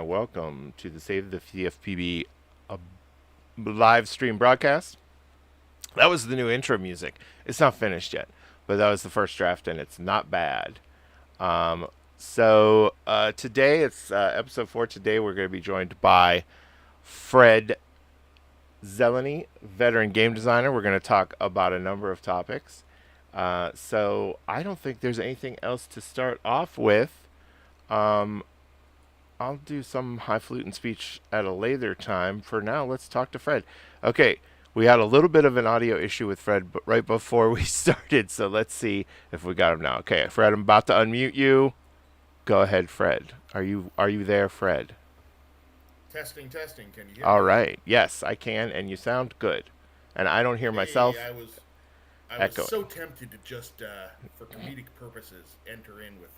welcome to the Save the CFPB uh, live stream broadcast. That was the new intro music. It's not finished yet, but that was the first draft, and it's not bad. Today, it's episode 4. Today, we're going to be joined by Fred Zeleny, veteran game designer. We're going to talk about a number of topics. I don't think there's anything else to start off with. I'll do some highfalutin speech at a later time. For now, let's talk to Fred. Okay, we had a little bit of an audio issue with Fred right before we started, so let's see if we got him now. Okay, Fred, I'm about to unmute you. Go ahead, Fred. Are you there, Fred? Testing. Can you hear All me? right. Yes, I can, and you sound good. And I don't hear myself Hey, I was echoing. so tempted to just, for comedic purposes, enter in with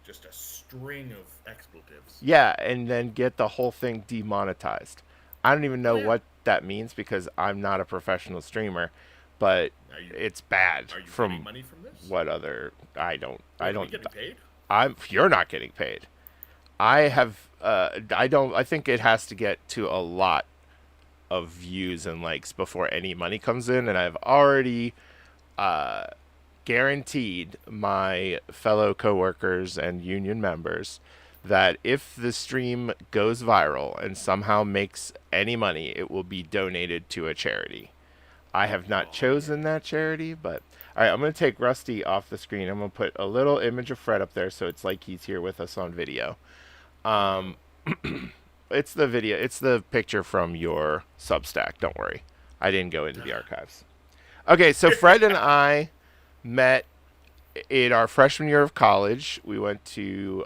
just a string of expletives. Yeah, and then get the whole thing demonetized. I don't even know Oh yeah. what that means because I'm not a professional streamer, but Are you it's bad are you getting from money from this? what other I Are we don't getting paid? you're not getting paid. I have I don't I think it has to get to a lot of views and likes before any money comes in, and I've already uh guaranteed my fellow coworkers and union members that if the stream goes viral and somehow makes any money, it will be donated to a charity. I have not Oh yeah. chosen that charity, but all right, I'm going to take Rusty off the screen. I'm going to put a little image of Fred up there so it's like he's here with us on video. Uh-huh. Um, it's the video, it's the picture from your Substack. Don't worry. I didn't go into the archives. Okay, so Fred and I met in our freshman year of college. We went to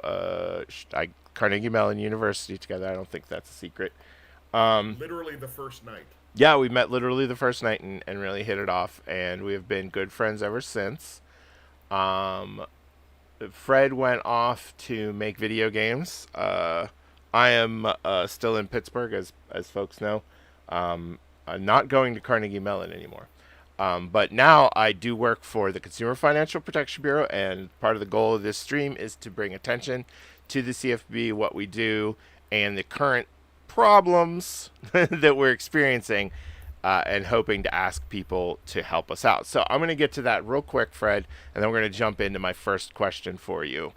Carnegie Mellon University together. I don't think that's a secret. Um, Literally the first night. yeah, we met literally the first night and really hit it off, and we have been good friends ever since. Um, Fred went off to make video games. I am still in Pittsburgh, as folks know. I'm not going to Carnegie Mellon anymore. But now I do work for the Consumer Financial Protection Bureau, and part of the goal of this stream is to bring attention to the CFPB, what we do, and the current problems that we're experiencing, and hoping to ask people to help us out. So I'm going to get to that real quick, Fred, and then we're going to jump into my first question for you.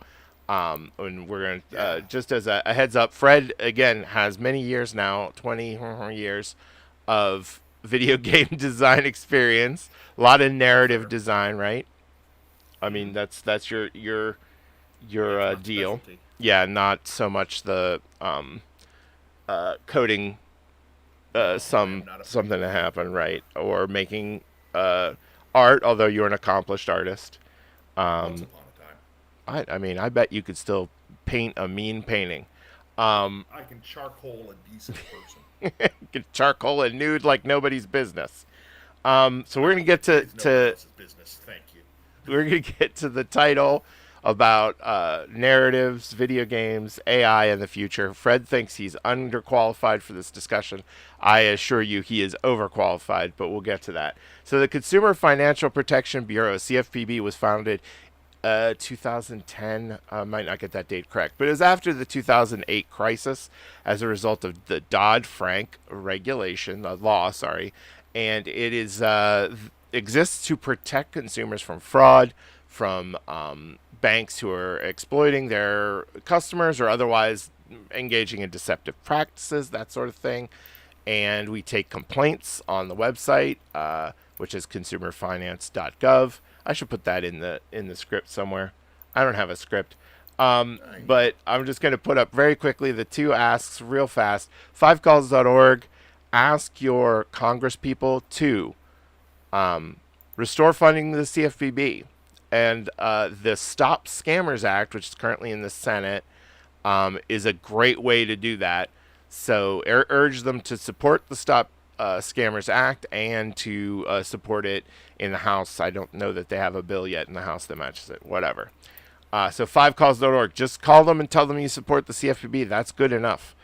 And we're going to, Yeah. just as a heads up, Fred, again, has many years now, 20 years of video game design experience, a lot of Yes, narrative sir. design, right? I Mm-hmm. mean, that's your That's my deal. specialty. Yeah, not so much the coding No, I am some not a something to freelancer. happen, right? Or making art, although you're an accomplished artist. Once Um, upon a time. I mean, I bet you could still paint a mean painting. Um, I can charcoal a decent person. get charcoal and nude like nobody's business. So we're gonna get It is nobody to else's business. Thank you. we're gonna get to the title about narratives, video games, AI in the future. Fred thinks he's underqualified for this discussion. I assure you he is overqualified, but we'll get to that. So the Consumer Financial Protection Bureau, CFPB, was founded 2010. I might not get that date correct, but it was after the 2008 crisis as a result of the Dodd-Frank regulation, law, sorry, and it is exists to protect consumers from fraud, from banks who are exploiting their customers or otherwise engaging in deceptive practices, that sort of thing. And we take complaints on the website, which is consumerfinance.gov. I should put that in the script somewhere. I don't have a script. I, But I'm just going to put up very quickly the two asks real fast. Fivecalls.org. Ask your Congress people to restore funding to the CFPB. And the Stop Scammers Act, which is currently in the Senate, is a great way to do that. So urge them to support the Stop Scammers Act and to support it in the House. I don't know that they have a bill yet in the House that matches it. Whatever. So fivecalls.org. Just call them and tell them you support the CFPB. That's good enough.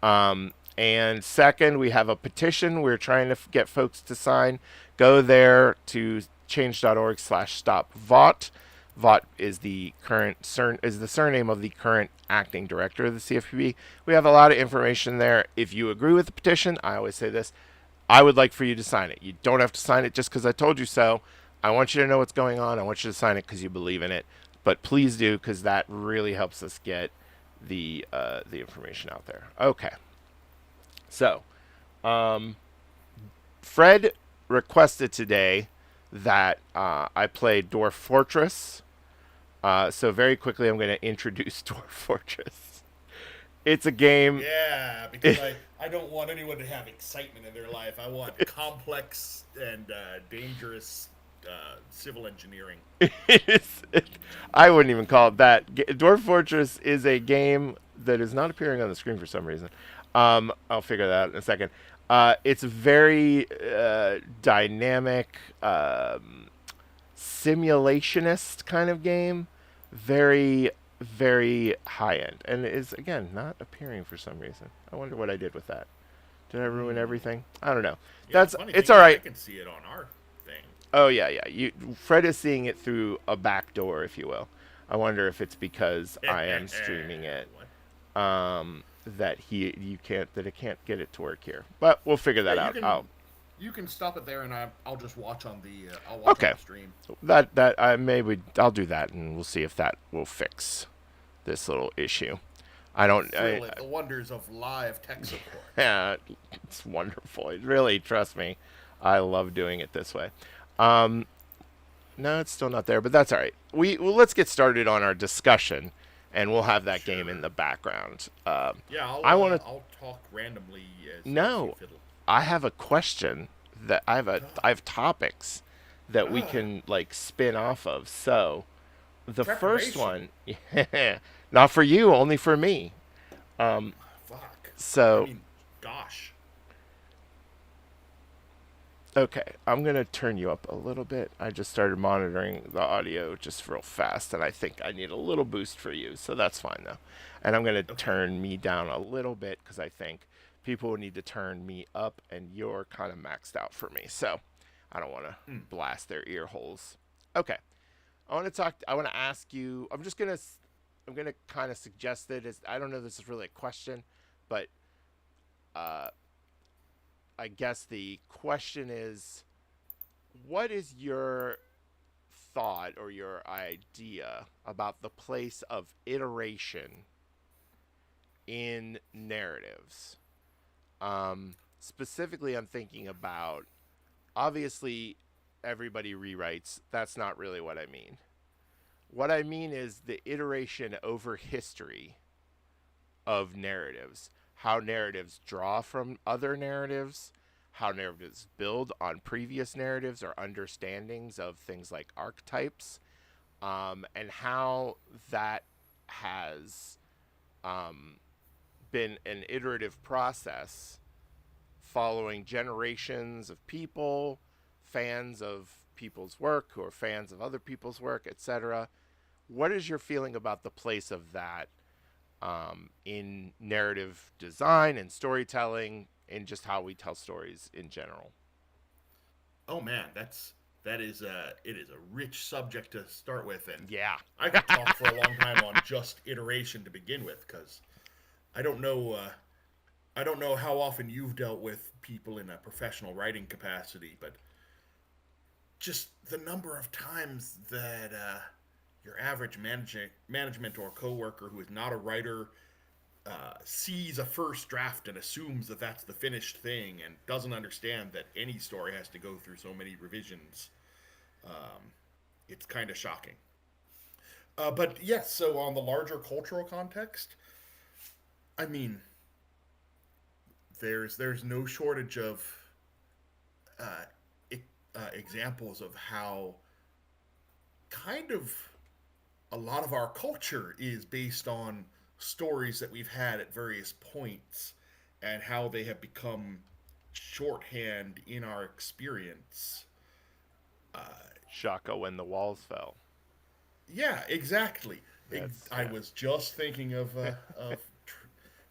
And second, we have a petition we're trying to get folks to sign. Go there to change.org/stop vaught. Vought is the surname of the current acting director of the CFPB. We have a lot of information there. If you agree with the petition, I always say this: I would like for you to sign it. You don't have to sign it just because I told you so. I want you to know what's going on. I want you to sign it because you believe in it. But please do, because that really helps us get the information out there. Okay, so Fred requested today that I play Dwarf Fortress. So very quickly, I'm going to introduce Dwarf Fortress. It's a game. Yeah, because I don't want anyone to have excitement in their life. I want complex and dangerous civil engineering. It's, I wouldn't even call it that. Dwarf Fortress is a game that is not appearing on the screen for some reason. I'll figure that out in a second. It's a very dynamic, simulationist kind of game. Very, very high end. And it is, again, not appearing for some reason. I wonder what I did with that. Did I ruin everything? I don't know. Yeah, the That's funny It's thing all is, I right. can see it on our thing. Oh yeah, yeah. Fred is seeing it through a back door, if you will. I wonder if it's because I am streaming it What? that it can't get it to work here. But we'll figure Yeah, that out. Oh, you can stop it there, and I'll just watch on the I'll watch on okay. the stream. That I maybe I'll do that, and we'll see if that will fix this little issue. I don't. Thrill at the wonders of live tech support. Yeah, it's wonderful. It really, trust me, I love doing it this way. Um, No, it's still not there, but that's all right. Let's get started on our discussion, and we'll have that game in Sure. the background. Yeah, I want to I'll talk randomly as you no. fiddle. I have a question that I have topics that we Ah, can like spin off of. So the first preparation. one, not for you, only for me. Fuck. I So mean, gosh. okay, I'm gonna turn you up a little bit. I just started monitoring the audio just real fast, and I think I need a little boost for you, so that's fine though. And I'm gonna Okay. turn me down a little bit because I think people need to turn me up, and you're kind of maxed out for me, so I don't want to Hmm. blast their ear holes. Okay, I want to talk. I want to ask you. I'm gonna kind of suggest it. I don't know if this is really a question, but uh, I guess the question is what is your thought or your idea about the place of iteration in narratives? Specifically, I'm thinking about obviously everybody rewrites. That's not really what I mean. What I mean is the iteration over history of narratives, how narratives draw from other narratives, how narratives build on previous narratives or understandings of things like archetypes, and how that has um, been an iterative process following generations of people, fans of people's work who are fans of other people's work, etc. What is your feeling about the place of that in narrative design and storytelling and just how we tell stories in general? Oh man, that is it is a rich subject to start with, and Yeah. I could talk for a long time on just iteration to begin with, because I don't know I don't know how often you've dealt with people in a professional writing capacity, but just the number of times that your average management or coworker who is not a writer sees a first draft and assumes that that's the finished thing and doesn't understand that any story has to go through so many revisions. It's kind of shocking. But yes, so on the larger cultural context, I mean, there's no shortage of uh, examples of how kind of a lot of our culture is based on stories that we've had at various points and how they have become shorthand in our experience. Shaka when the walls fell. Yeah, exactly. That's I yeah. was just thinking of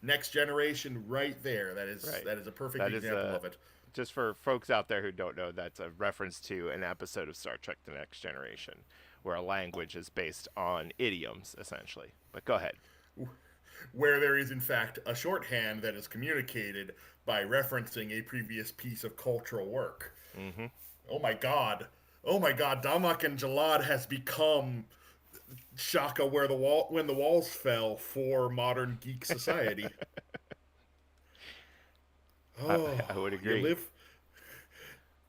Next Generation right there. Right. That is a perfect That is example of it. just for folks out there who don't know, that's a reference to an episode of Star Trek: The Next Generation, where a language is based on idioms essentially. But go ahead. where there is in fact a shorthand that is communicated by referencing a previous piece of cultural work. Mm-hmm. Oh my god. Oh my god, Damak and Jalad has become Shaka where the wall when the walls fell for modern geek society. I, Oh, I would you agree. live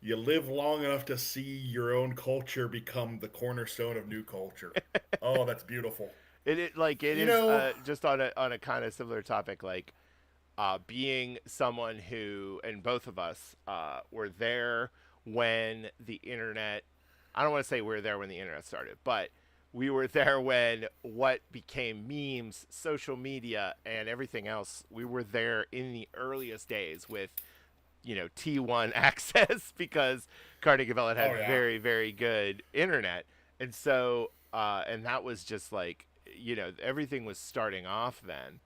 you live long enough to see your own culture become the cornerstone of new culture. Oh, that's beautiful. It You is know, just on a kind of similar topic, like being someone who, and both of us were there when the internet, I don't want to say we were there when the internet started, but we were there when what became memes, social media, and everything else. We were there in the earliest days with, T1 access because Carnegie Mellon had oh yeah. very, very good internet. And so, and that was just like, everything was starting off then.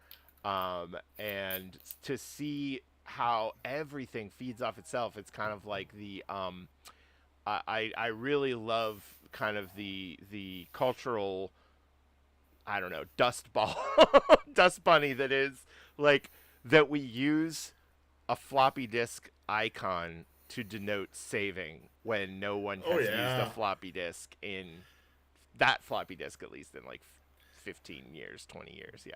And to see how everything feeds off itself, it's kind of like I really love kind of the cultural, I don't know, dust ball, dust bunny that is like that we use a floppy disk icon to denote saving when no one Oh has used a yeah. floppy disk in that floppy disk, at least in like 15 years, 20 years. Yeah.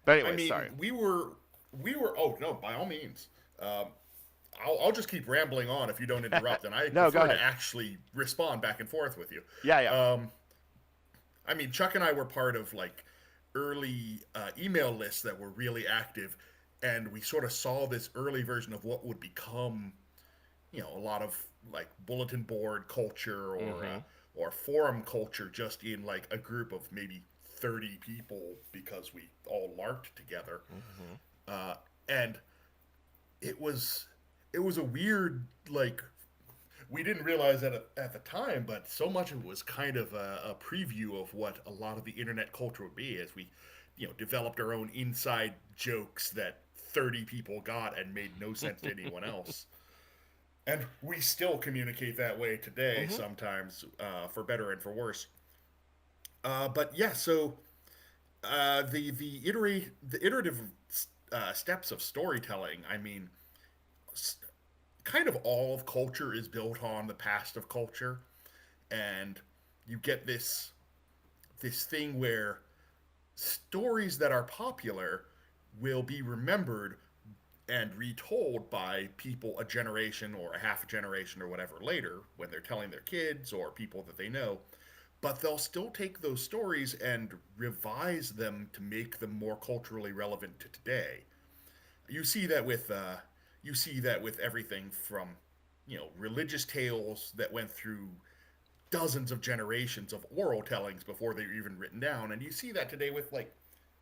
But I anyway, sorry. mean, we were. Oh no, by all means. I'll just keep rambling on if you don't interrupt, and I No, go prefer to ahead. actually respond back and forth with you. Yeah, yeah. I mean, Chuck and I were part of like early email lists that were really active, and we sort of saw this early version of what would become, a lot of like bulletin board culture Mm-hmm. or forum culture, just in like a group of maybe 30 people because we all larked together, Mm-hmm. and it was it was a weird like we didn't realize that at the time, but so much of it was kind of a preview of what a lot of the internet culture would be as we, developed our own inside jokes that 30 people got and made no sense to anyone else. And we still communicate that way today, Mm-hmm. sometimes, for better and for worse. But yeah, so the iterative steps of storytelling. I mean, kind of all of culture is built on the past of culture, and you get this thing where stories that are popular will be remembered and retold by people a generation or a half a generation or whatever later when they're telling their kids or people that they know, but they'll still take those stories and revise them to make them more culturally relevant to today. You see that with everything from religious tales that went through dozens of generations of oral tellings before they were even written down, and you see that today with like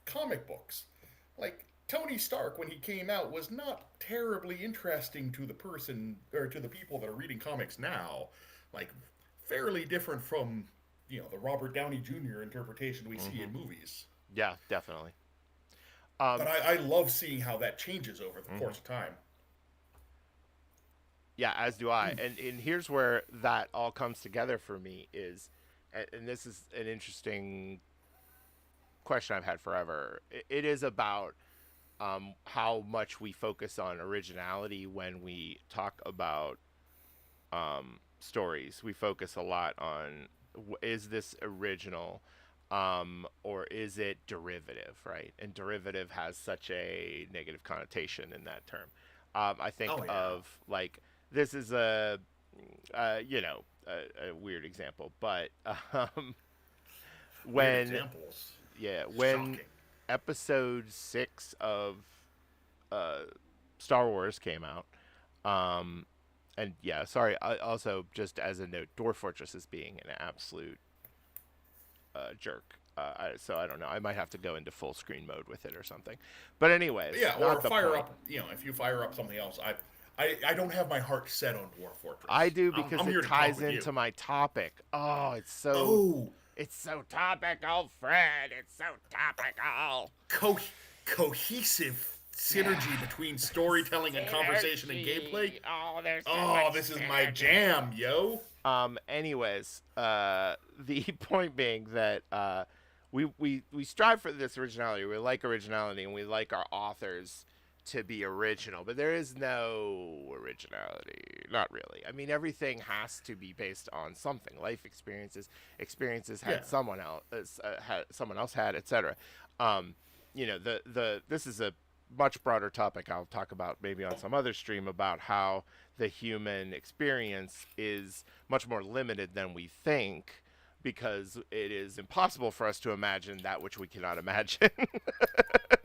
comic books. Like Tony Stark, when he came out, was not terribly interesting to the person or to the people that are reading comics now. Like fairly different from the Robert Downey Jr. interpretation we see Mm-hmm. in movies. Yeah, definitely. But Um, I love seeing how that changes over the mm-hmm. course of time. Yeah, as do I. And here's where that all comes together for me is, and this is an interesting question I've had forever. It is about how much we focus on originality when we talk about stories. We focus a lot on is this original or is it derivative, right? And derivative has such a negative connotation in that term. I think Oh yeah. of like this is a weird example, but Weird when examples. when Shocking. episode 6 of uh, Star Wars came out, um, and yeah, sorry. Also, just as a note, Dwarf Fortress is being an absolute jerk. So I don't know. I might have to go into full screen mode with it or something. But anyways, Yeah, or not the fire point. up. If you fire up something else, I don't have my heart set on Dwarf I Fortress. do I'm because I'm it here to talk ties with you. into my topic. Oh, Oh, it's so topical, Fred. It's so topical. co- cohesive synergy Yeah. between The storytelling and conversation and gameplay. synergy. Oh, there's so Oh, much this is my synergy. jam, yo. Anyways, the point being that we strive for this originality. We like originality, and we like our authors to be original. But there is no originality, not really. I mean, everything has to be based on something. Life experiences, experiences Yeah. had someone else had, etc. Um, the this is a much broader topic I'll talk about maybe on some other stream about how the human experience is much more limited than we think because it is impossible for us to imagine that which we cannot imagine.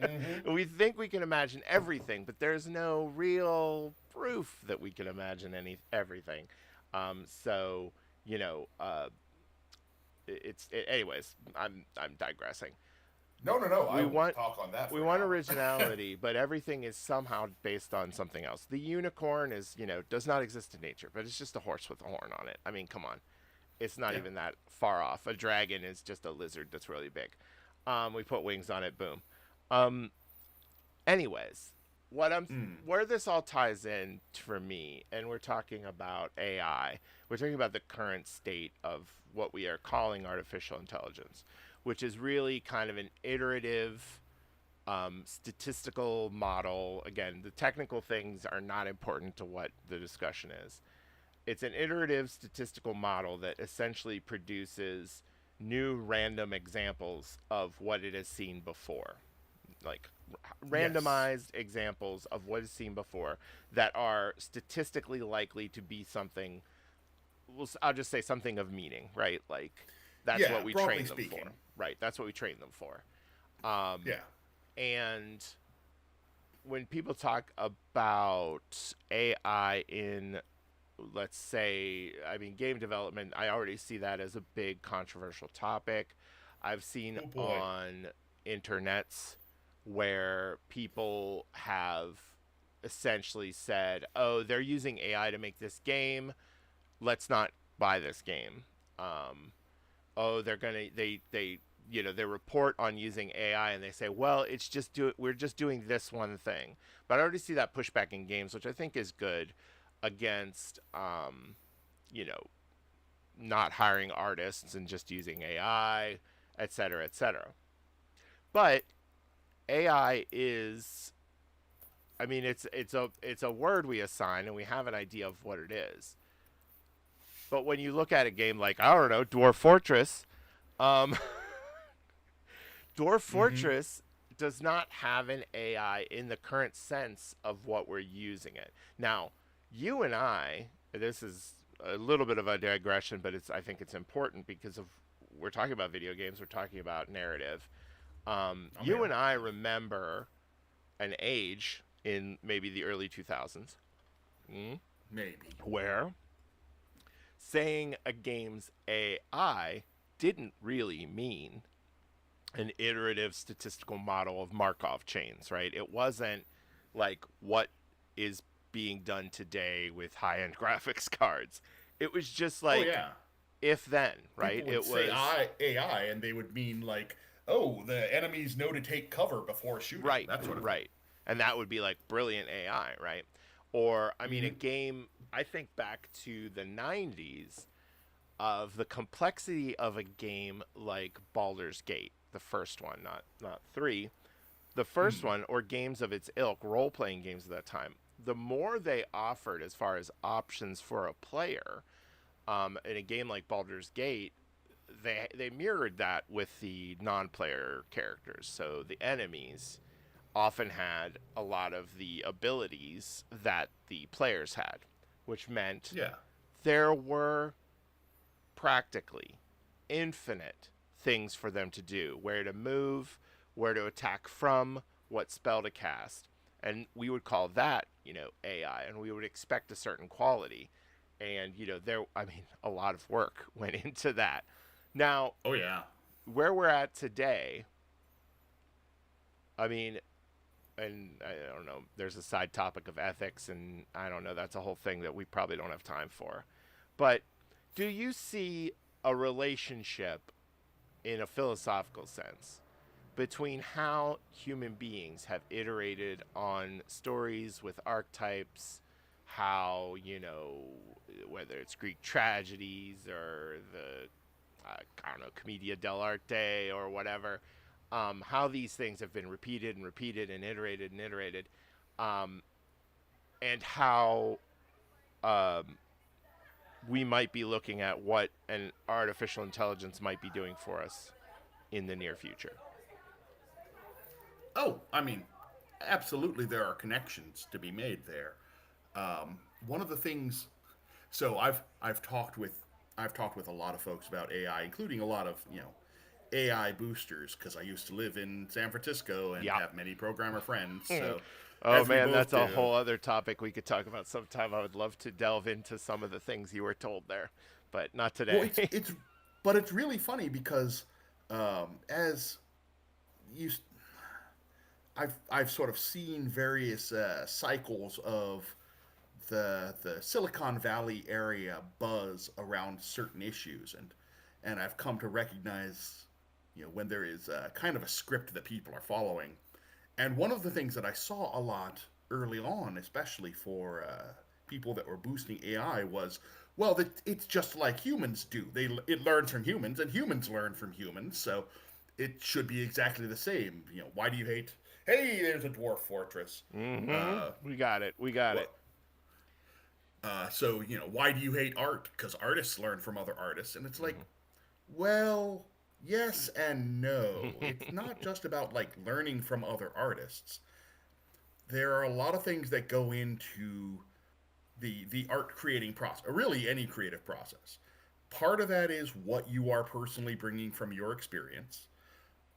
Mm-hmm. We think we can imagine everything, but there's no real proof that we can imagine everything. So you know, anyways. I'm digressing. No, no, no. I we will want talk on that we for an want hour. originality, but everything is somehow based on something else. The unicorn is, does not exist in nature, but it's just a horse with a horn on it. I mean, come on. It's not Yeah. even that far off. A dragon is just a lizard that's really big. We put wings on it, boom. Um, anyways, Mm. where this all ties in for me, and we're talking about AI. We're talking about the current state of what we are calling artificial intelligence, which is really kind of an iterative statistical model. Again, the technical things are not important to what the discussion is. It's an iterative statistical model that essentially produces new random examples of what it has seen before, like Yes. randomized examples of what is seen before that are statistically likely to be something. Well, I'll just say something of meaning, right? Like that's what Yeah. we Broadly train them for, speaking. right? That's what we train them for. Yeah. And when people talk about AI in, let's say, I mean, game development, I already see that as a big controversial topic. I've seen Oh boy. on internets where people have essentially said, "Oh, they're using AI to make this game. Let's not buy this game." Um, oh, they report on using AI and they say, well, we're just doing this one thing. But I already see that pushback in games, which I think is good against you know not hiring artists and just using AI, et cetera, et cetera. But AI is, I mean, it's a word we assign and we have an idea of what it is. But when you look at a game like, I don't know, Dwarf Fortress, um, Dwarf Mm-hmm. Fortress does not have an AI in the current sense of what we're using it. Now, you and I, this is a little bit of a digression, but I think it's important because of we're talking about video games, we're talking about narrative. I'm You in. and I remember an age in maybe the early 2000s Maybe. where saying a game's AI didn't really mean an iterative statistical model of Markov chains, right? It wasn't like what is being done today with high end graphics cards. It was just Oh like yeah. if then, right? People would It say was AI, and they would mean like, oh, the enemies know to take cover before shooting, right, that sort of thing. right. And that would be like brilliant AI, right? Or, I mean, a Mm-hmm. game, I think back to the 90s of the complexity of a game like Baldur's Gate, the first one, not 3, the first Mm. one, or games of its ilk, role playing games of that time, the more they offered as far as options for a player, in a game like Baldur's Gate, they mirrored that with the non player characters. So the enemies often had a lot of the abilities that the players had, which meant Yeah. there were practically infinite things for them to do, where to move, where to attack from, what spell to cast. And we would call that, AI, and we would expect a certain quality. And, I mean, a lot of work went into that. Now, Oh yeah. where we're at today, I mean, and I don't know, there's a side topic of ethics, and I don't know, that's a whole thing that we probably don't have time for. But do you see a relationship in a philosophical sense between how human beings have iterated on stories with archetypes, how, whether it's Greek tragedies or the I don't know, Commedia dell'arte or whatever, how these things have been repeated and repeated and iterated, um, and how um, we might be looking at what an artificial intelligence might be doing for us in the near future. Oh, I mean, absolutely, there are connections to be made there. One of the things, so I've talked with a lot of folks about AI, including a lot of AI boosters, because I used to live in San Francisco and Yeah. have many programmer friends. So, Oh as we man, both that's a do, whole other topic we could talk about sometime. I would love to delve into some of the things you were told there, but not well, today. but it's really funny because as you I've sort of seen various cycles of the Silicon Valley area buzz around certain issues, and I've come to recognize, when there is kind of a script that people are following. And one of the things that I saw a lot early on, especially for people that were boosting AI, was, well, that it's just like humans do. It learns from humans, and humans learn from humans, so it should be exactly the same. Why do you hate? Hey, there's a dwarf fortress. We got it. We got Well, it. so why do you hate art? Because artists learn from other artists, and it's like, Mm-hmm. well, yes and no. It's not just about like learning from other artists. There are a lot of things that go into the art creating process, or really any creative process. Part of that is what you are personally bringing from your experience.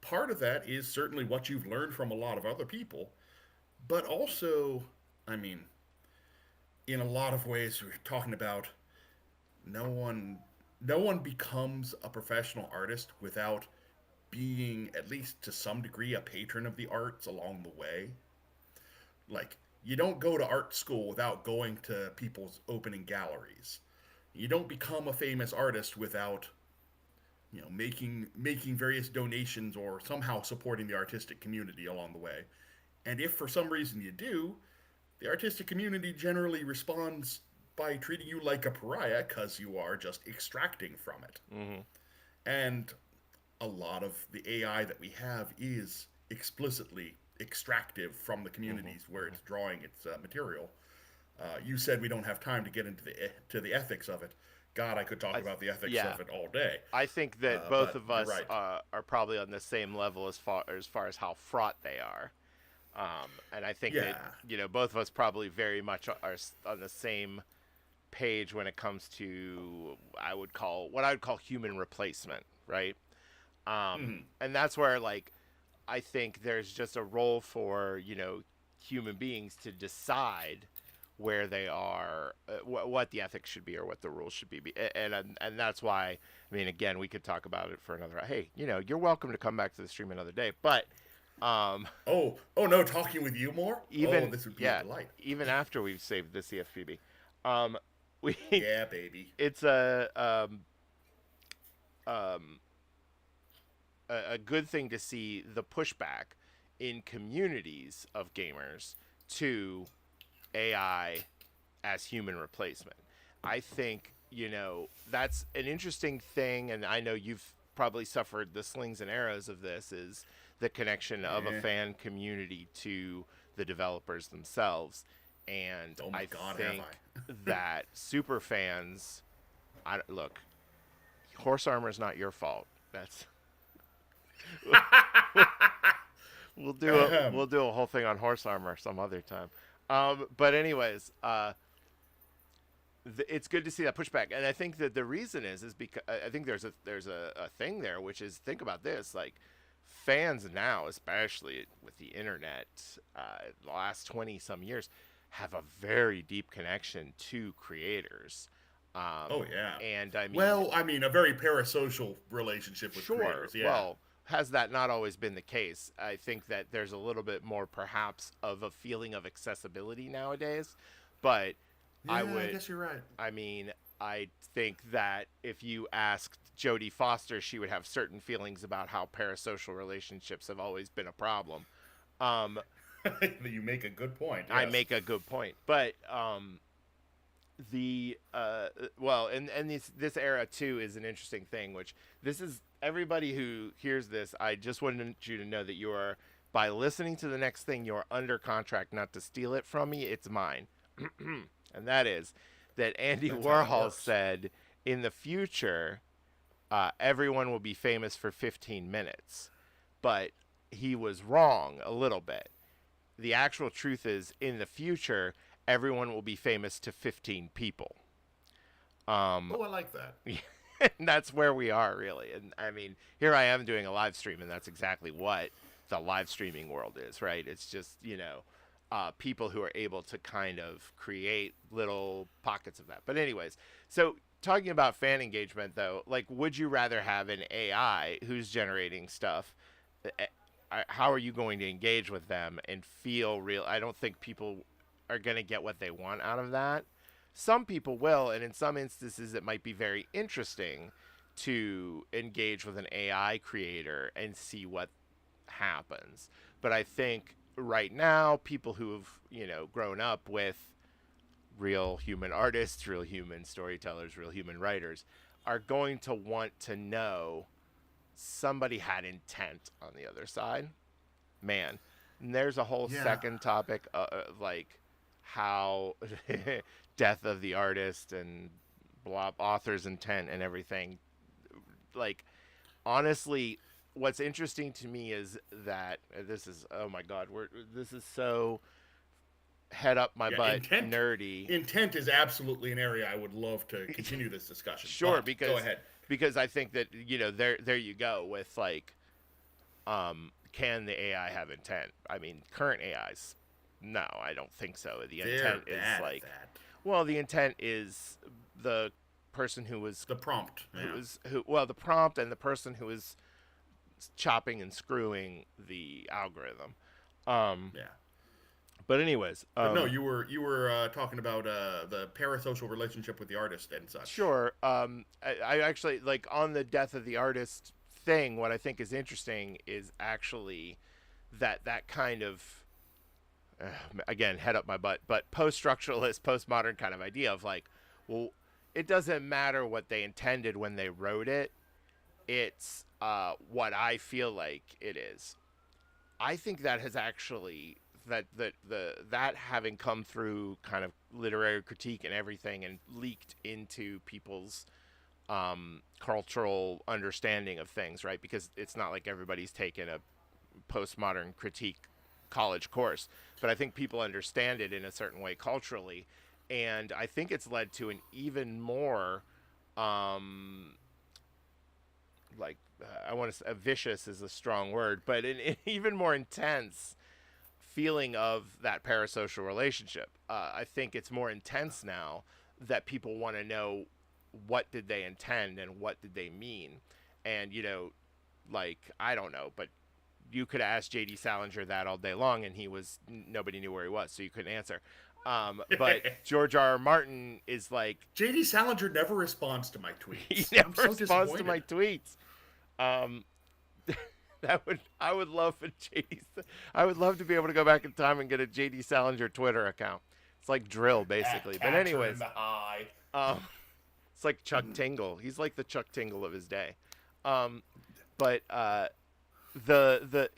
Part of that is certainly what you've learned from a lot of other people, but also, I mean, in a lot of ways, we're talking about no one no one becomes a professional artist without being, at least to some degree, a patron of the arts along the way. Like, you don't go to art school without going to people's opening galleries. You don't become a famous artist without making various donations or somehow supporting the artistic community along the way. And if for some reason you do, the artistic community generally responds by treating you like a pariah because you are just extracting from it. Mm-hmm. And a lot of the AI that we have is explicitly extractive from the Mm-hmm. communities where Mm-hmm. it's drawing its material. You said we don't have time to get into the ethics of it. God, I could talk I, about the ethics yeah, of it all day. I think that both But of you're us right. are probably on the same level as far as how fraught they are. And I think that Yeah. both of us probably very much are on the same page when it comes to what I would call human replacement, right? And that's where like I think there's just a role for human beings to decide where they are, what the ethics should be, or what the rules should be, and that's why. I mean, again, we could talk about it for another. Hey, you're welcome to come back to the stream another day, but um, Oh no, talking with you more? Oh, even this would be a yeah, delight. even after we've saved the CFPB, we Yeah, baby. it's um, a good thing to see the pushback in communities of gamers to AI as human replacement. I think, that's an interesting thing, and I know you've probably suffered the slings and arrows of this, is the connection of a Eh. fan community to the developers themselves. And Oh my I God, have think I? that super fans, look, horse armor is not your fault. That's Ahem. we'll do a whole thing on horse armor some other time. But anyways, it's good to see that pushback, and I think that the reason is because I think there's a thing there, which is, think about this, like fans now, especially with the internet, the last 20 some years, have a very deep connection to creators, Oh yeah. and I mean, Well, I mean, a very parasocial relationship with sure. creators. Yeah. Well, has that not always been the case? I think that there's a little bit more, perhaps, of a feeling of accessibility nowadays. But I Yeah, I would, guess you're right. I mean, I think that if you asked Jodie Foster, she would have certain feelings about how parasocial relationships have always been a problem. Um, You make a good point. I Yes. make a good point, but the well, and this era too is an interesting thing, which this is everybody who hears this, I just wanted you to know that you are, by listening to the next thing, you're under contract not to steal it from me. It's mine. And that is that Andy That's how it Warhol works. said in the future, everyone will be famous for 15 minutes. But he was wrong a little bit. The actual truth is, in the future, everyone will be famous to 15 people. Oh, I like that. And that's where we are, really. And I mean, here I am doing a live stream, and that's exactly what the live streaming world is, right? It's just, people who are able to kind of create little pockets of that. But, anyways, so talking about fan engagement, though, like, would you rather have an AI who's generating stuff? How are you going to engage with them and feel real? I don't think people are going to get what they want out of that. Some people will, and in some instances, it might be very interesting to engage with an AI creator and see what happens. But I think right now, people who have, grown up with real human artists, real human storytellers, real human writers are going to want to know somebody had intent on the other side. Man, and there's a whole Yeah. second topic of like how death of the artist and blah author's intent and everything. Like, honestly, what's interesting to me is that this is, oh my god, this is so head up my Yeah, butt intent. nerdy. Intent is absolutely an area I would love to continue this discussion. Sure, But go because ahead. I think that, there you go with like, can the AI have intent? I mean, current AIs, no, I don't think so. The They're intent is bad at like, that. well, the intent is the person The prompt. Yeah. the prompt, and the person who is chopping and screwing the algorithm. Um, Yeah. but anyways, But no, you were talking about the parasocial relationship with the artist and such. sure. I actually, like, on the death of the artist thing. What I think is interesting is actually that kind of, again, head up my butt, but post-structuralist, postmodern kind of idea of like, well, it doesn't matter what they intended when they wrote it. It's what I feel like it is. I think that has actually, that having come through kind of literary critique and everything and leaked into people's cultural understanding of things, right? Because it's not like everybody's taken a postmodern critique college course, but I think people understand it in a certain way culturally, and I think it's led to an even more, like, I want to say, vicious is a strong word, but an even more intense feeling of that parasocial relationship. I think it's more intense now that people want to know what did they intend and what did they mean, and like, I don't know, but you could ask J.D. Salinger that all day long, and nobody knew where he was, so you couldn't answer. But George R. R. Martin is like, JD Salinger never responds to my he tweets. I'm never so responds to my disappointed. tweets. Um, I would love for JD. I would love to be able to go back in time and get a JD Salinger Twitter account. It's like drill, At basically. But Catcher in anyways, the High. um, it's like Chuck Tingle. He's like the Chuck Tingle of his day. Um, but the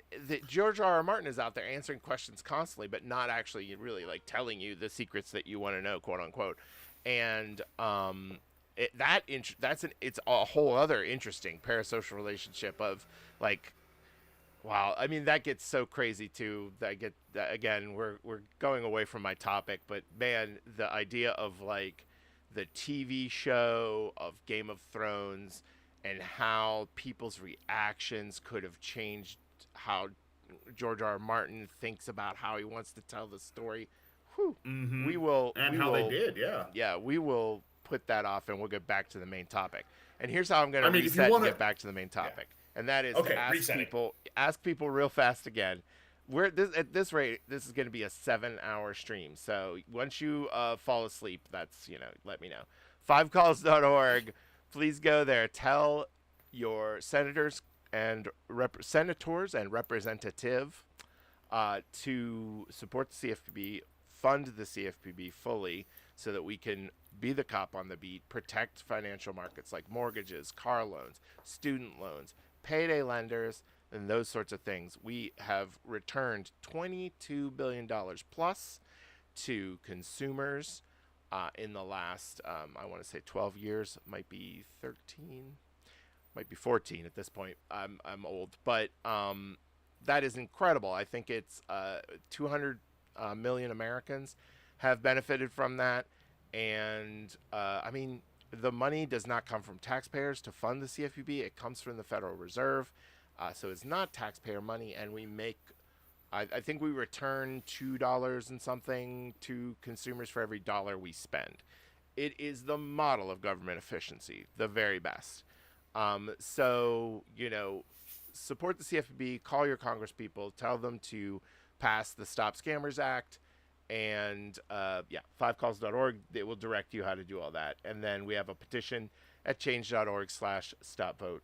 George R. R. Martin is out there answering questions constantly, but not actually really like telling you the secrets that you want to know, quote unquote. And it's a whole other interesting parasocial relationship of like, wow. I mean, that gets so crazy too. That get that, again, we're going away from my topic, but man, the idea of like the TV show of Game of Thrones and how people's reactions could have changed how George R. R. Martin thinks about how he wants to tell the story. Whew. Mm-hmm. We will And we how they will did, yeah. yeah, we will put that off and we'll get back to the main topic. And here's how I'm going to I mean, if you reset and want get to. back to the main Yeah. topic. And that is to Okay, resetting. ask people real fast again. At this rate, this is going to be a 7-hour stream. So once you fall asleep, that's, let me know. Fivecalls.org. Please go there. Tell your senators and representative to support the CFPB fund the CFPB fully so that we can be the cop on the beat, protect financial markets like mortgages, car loans, student loans, payday lenders, and those sorts of things. We have returned $22 billion plus to consumers in the last, I want to say 12 years, might be 13, might be 14 at this point. I'm old, but that is incredible. I think it's 200 million Americans have benefited from that, and I mean the money does not come from taxpayers to fund the CFPB. It comes from the Federal Reserve, so it's not taxpayer money, and we make. I think we return $2 and something to consumers for every dollar we spend. It is the model of government efficiency, the very best. So, support the CFPB, call your congresspeople, tell them to pass the Stop Scammers Act, and yeah, fivecalls.org. They will direct you how to do all that. And then we have a petition at change.org/stopvote.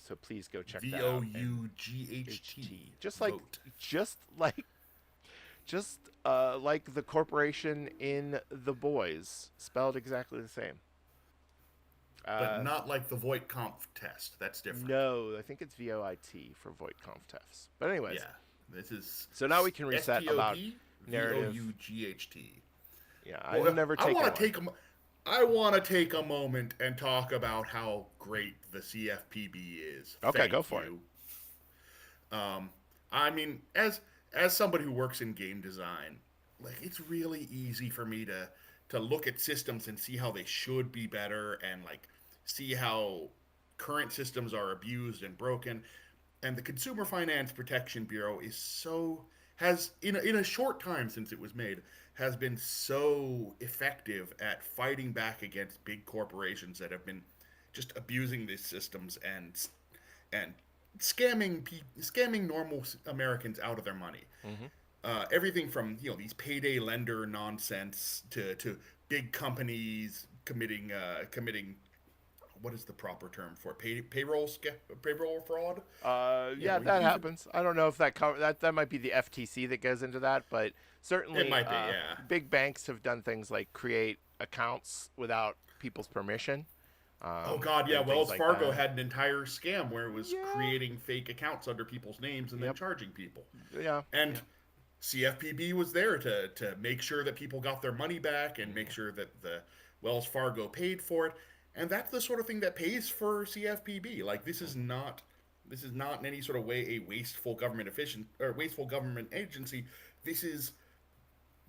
So please go check that out. And VOUGHT. just Vote. just like just like the corporation in The Boys, spelled exactly the same. But not like the Voight-Kampff test. That's different. No, I think it's VOIT for Voight-Kampff tests. But anyways, Yeah. This is so now we can reset about narrative. STOPVOUGHT. Yeah, I've never taken I one. want to take I want to take a moment and talk about how great the CFPB is. Okay, Thank go for you. I mean, as somebody who works in game design, like it's really easy for me to look at systems and see how they should be better and like see how current systems are abused and broken. And the Consumer Finance Protection Bureau is so has in a short time since it was made has been so effective at fighting back against big corporations that have been just abusing these systems and scamming normal Americans out of their money. Mm-hmm. Everything from these payday lender nonsense to big companies committing what is the proper term for it? Payroll fraud. Yeah, that happens. I don't know if that might be the FTC that goes into that, but It certainly might be, yeah. big banks have done things like create accounts without people's permission. Oh God, yeah. And things Wells like Fargo that. had an entire scam where it was Yeah. creating fake accounts under people's names and then Yep. charging people. Yeah. And Yeah. CFPB was there to make sure that people got their money back and make sure that the Wells Fargo paid for it. And that's the sort of thing that pays for CFPB. Like this is not in any sort of way a wasteful government agency. This is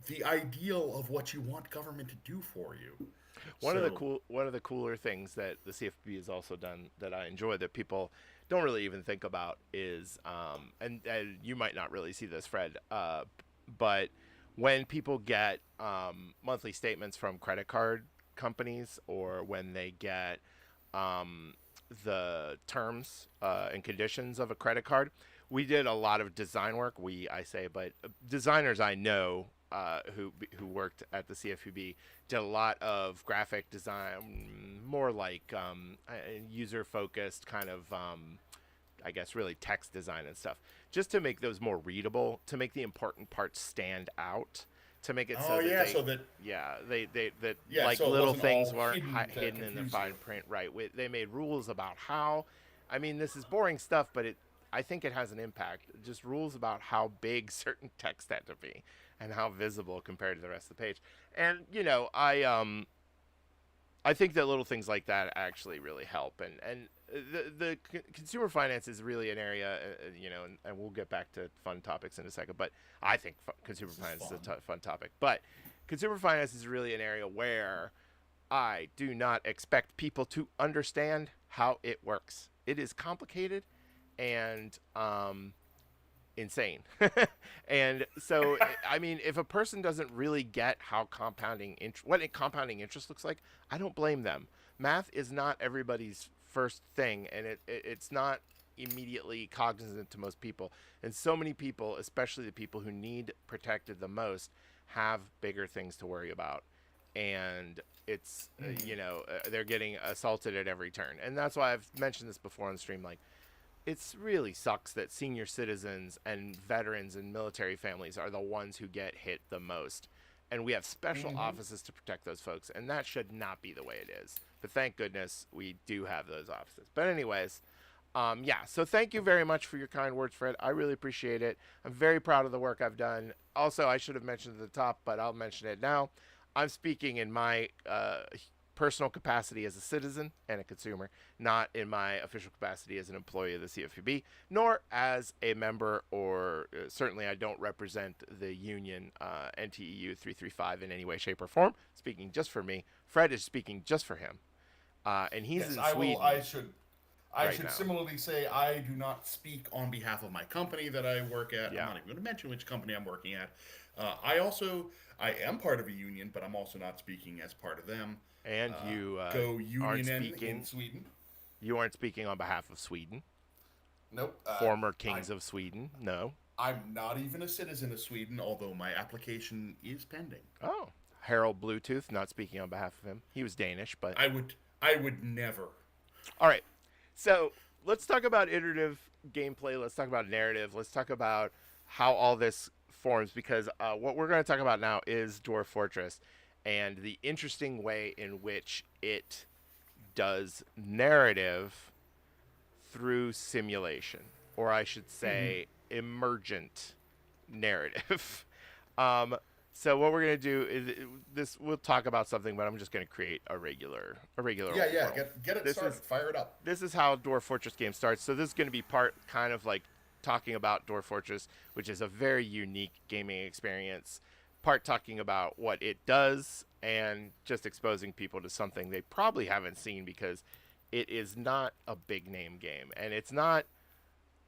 the ideal of what you want government to do for you. So One of the cooler things that the CFP has also done that I enjoy that people don't really even think about is and you might not really see this, Fred, but when people get monthly statements from credit card companies or when they get the terms and conditions of a credit card. We did a lot of design work. I say, but designers I know who worked at the CFPB did a lot of graphic design, more like user focused kind of. I guess really text design and stuff, just to make those more readable, to make the important parts stand out, to make it so oh that yeah, so that they that yeah, like so it little wasn't things all weren't hidden to hidden in the confuse fine you. print. Right, they made rules about how. I mean, this is boring stuff, but I think it has an impact. Just rules about how big certain text had to be and how visible compared to the rest of the page. And I think that little things like that actually really help. And consumer finance is really an area, and we'll get back to fun topics in a second. But I think consumer This is finance is a fun. fun topic. But consumer finance is really an area where I do not expect people to understand how it works. It is complicated and insane. And so, I mean, if a person doesn't really get how compounding interest looks like, I don't blame them. Math is not everybody's first thing, and it's not immediately cognizant to most people. And so many people, especially the people who need protected the most, have bigger things to worry about. And it's they're getting assaulted at every turn, and that's why I've mentioned this before on the stream. Like it's really sucks that senior citizens and veterans and military families are the ones who get hit the most. And we have special Mm-hmm. offices to protect those folks, and that should not be the way it is. But thank goodness we do have those offices. But anyways, yeah. So thank you very much for your kind words, Fred. I really appreciate it. I'm very proud of the work I've done. Also, I should have mentioned at the top, but I'll mention it now. I'm speaking in my personal capacity as a citizen and a consumer, not in my official capacity as an employee of the CFPB, nor as a member, or certainly I don't represent the union NTEU 335 in any way, shape, or form. Speaking just for me. Fred is speaking just for him. And he's Yes, in I will. I Sweden should. I right should now. similarly say I do not speak on behalf of my company that I work at. I'm Yeah. not even going to mention which company I'm working at. I am part of a union, but I'm also not speaking as part of them. And you Go aren't Unionen in speaking. Sweden. You aren't speaking on behalf of Sweden, Nope. former kings I'm of Sweden. No. I'm not even a citizen of Sweden, although my application is pending. Oh, Harold Bluetooth, not speaking on behalf of him. He was Danish, but I would never. all right. So let's talk about iterative gameplay. Let's talk about narrative. Let's talk about how all this forms, because what we're going to talk about now is Dwarf Fortress and the interesting way in which it does narrative through simulation, or I should say, emergent narrative. um, so what we're gonna do is this. We'll talk about something, but I'm just gonna create a regular Yeah, old yeah. world. Get it This started. is Fire it up. this is how Dwarf Fortress game starts. So this is gonna be part kind of like talking about Dwarf Fortress, which is a very unique gaming experience. Part talking about what it does, and just exposing people to something they probably haven't seen, because it is not a big name game, and it's not.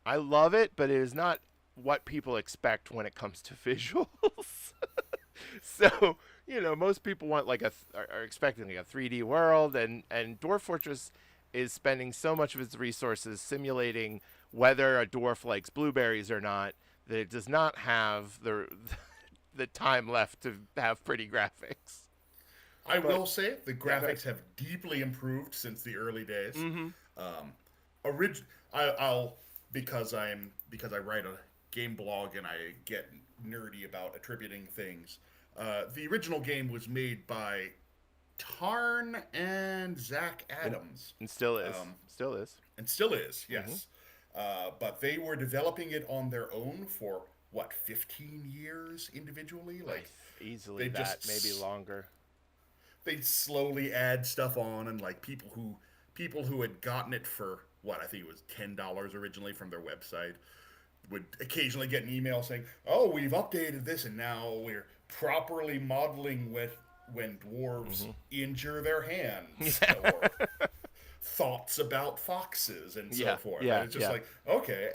I love it, but it is not what people expect when it comes to visuals. So most people want like are expecting like a 3D world, and Dwarf Fortress is spending so much of its resources simulating whether a dwarf likes blueberries or not, that it does not have the time left to have pretty graphics. I But will say the yeah, go ahead. graphics have deeply improved since the early days. Mm-hmm. I'll because I write a game blog and I get nerdy about attributing things. The original game was made by Tarn and Zach And Adams, and still is, still is. and still is, Mm-hmm. yes. But they were developing it on their own for what 15 years individually. Like Easily they that, maybe just longer. they slowly add stuff on, and like people who had gotten it for what I think it was $10 originally from their website would occasionally get an email saying, "Oh, we've updated this, and now we're properly modeling with when dwarves injure their hands," or thoughts about foxes and so Yeah, forth. And yeah, it's just yeah. like, okay,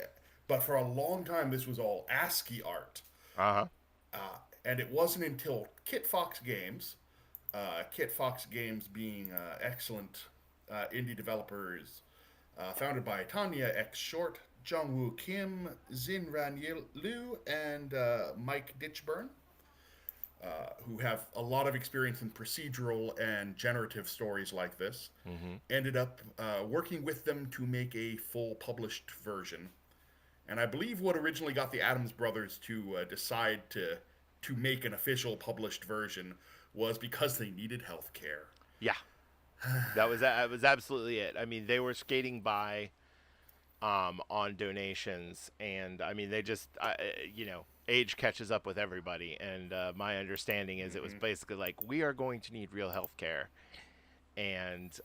but for a long time this was all ASCII art, Uh huh. and it wasn't until Kit Fox Games being excellent indie developers, founded by Tanya X Short, Jungwoo Kim, Zin Ran Liu, and Mike Ditchburn, who have a lot of experience in procedural and generative stories like this, ended up working with them to make a full published version. And I believe what originally got the Adams brothers to decide to make an official published version was because they needed health care. Yeah, that was absolutely it. I mean, they were skating by on donations, and I mean, they just age catches up with everybody. And my understanding is it was basically like, we are going to need real health care, and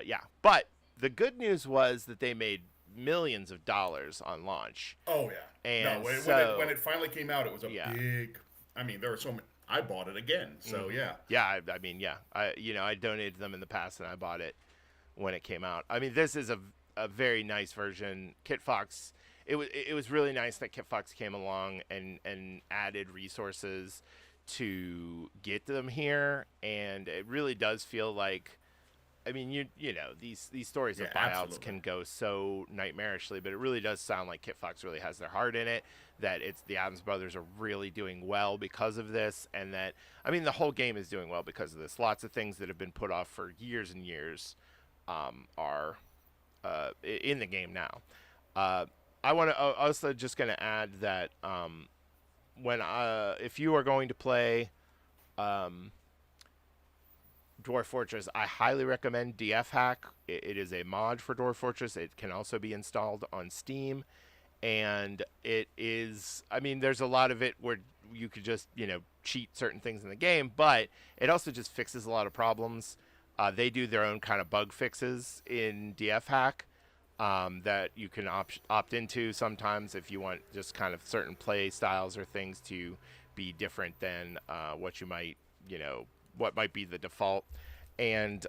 yeah. But the good news was that they made millions of dollars on launch, Oh yeah, no. and When so it finally came out, it was a yeah. big. I mean, there were so many. I bought it again, so yeah. Yeah, I mean, yeah, I donated them in the past, and I bought it when it came out. I mean, this is a very nice version. Kit Fox, it was really nice that Kit Fox came along and added resources to get them here, and it really does feel like, I mean, these stories of Yeah, buyouts absolutely. can go so nightmarishly, but it really does sound like Kit Fox really has their heart in it. That it's the Adams brothers are really doing well because of this, and that, I mean, the whole game is doing well because of this. Lots of things that have been put off for years and years are in the game now. I want to also just going to add that when if you are going to play Dwarf Fortress, I highly recommend DF Hack. It is a mod for Dwarf Fortress. It can also be installed on Steam, and it is. I mean, there's a lot of it where you could just cheat certain things in the game, but it also just fixes a lot of problems. They do their own kind of bug fixes in DF Hack that you can opt into sometimes if you want just kind of certain play styles or things to be different than what you might, what might be the default. And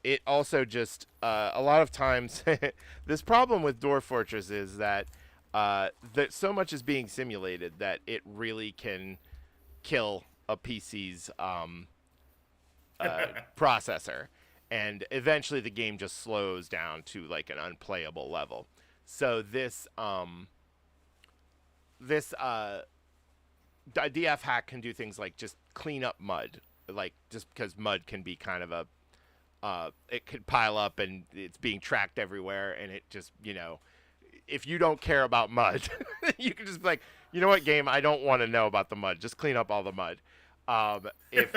it also just, a lot of times, this problem with Dwarf Fortress is that so much is being simulated that it really can kill a PC's processor, and eventually the game just slows down to like an unplayable level. So this DF hack can do things like just clean up mud, like just because mud can be kind of a it could pile up and it's being tracked everywhere, and it just if you don't care about mud, you can just be like, you know what, game, I don't want to know about the mud. Just clean up all the mud. If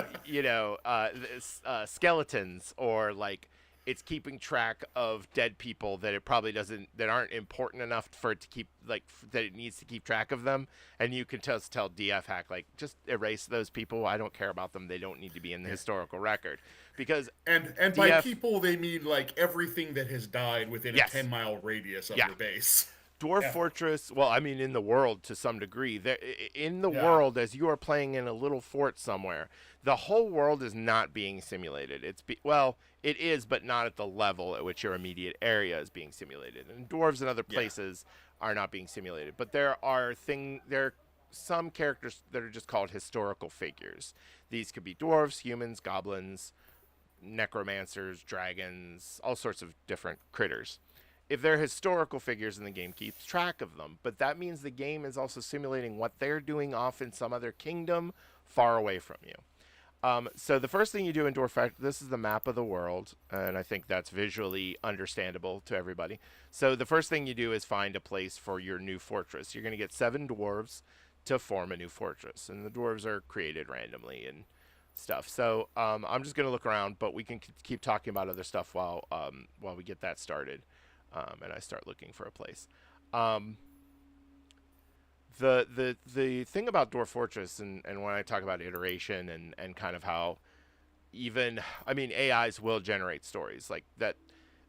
skeletons, or like it's keeping track of dead people that it probably doesn't, that aren't important enough for it to keep, like that it needs to keep track of them, and you can just tell DF hack like, just erase those people. I don't care about them. They don't need to be in the Yeah. historical record, because And by DF, people they mean like everything that has died within a yes, 10-mile radius of yeah. your base. Dwarf Yeah. Fortress, well, I mean, in the world to some degree. There, in the Yeah. world, as you are playing in a little fort somewhere, the whole world is not being simulated. Well, it is, but not at the level at which your immediate area is being simulated. And dwarves and other Yeah. places are not being simulated. But there are some characters that are just called historical figures. These could be dwarves, humans, goblins, necromancers, dragons, all sorts of different critters. If they're historical figures, and the game keeps track of them, but that means the game is also simulating what they're doing off in some other kingdom far away from you. So the first thing you do in Dwarf Factory, this is the map of the world, and I think that's visually understandable to everybody. So the first thing you do is find a place for your new fortress. You're going to get 7 dwarves to form a new fortress, and the dwarves are created randomly and stuff. So I'm just going to look around, but we can keep talking about other stuff while we get that started, and I start looking for a place. Um, the thing about Dwarf Fortress, and when I talk about iteration and kind of how, even, I mean, AIs will generate stories like that.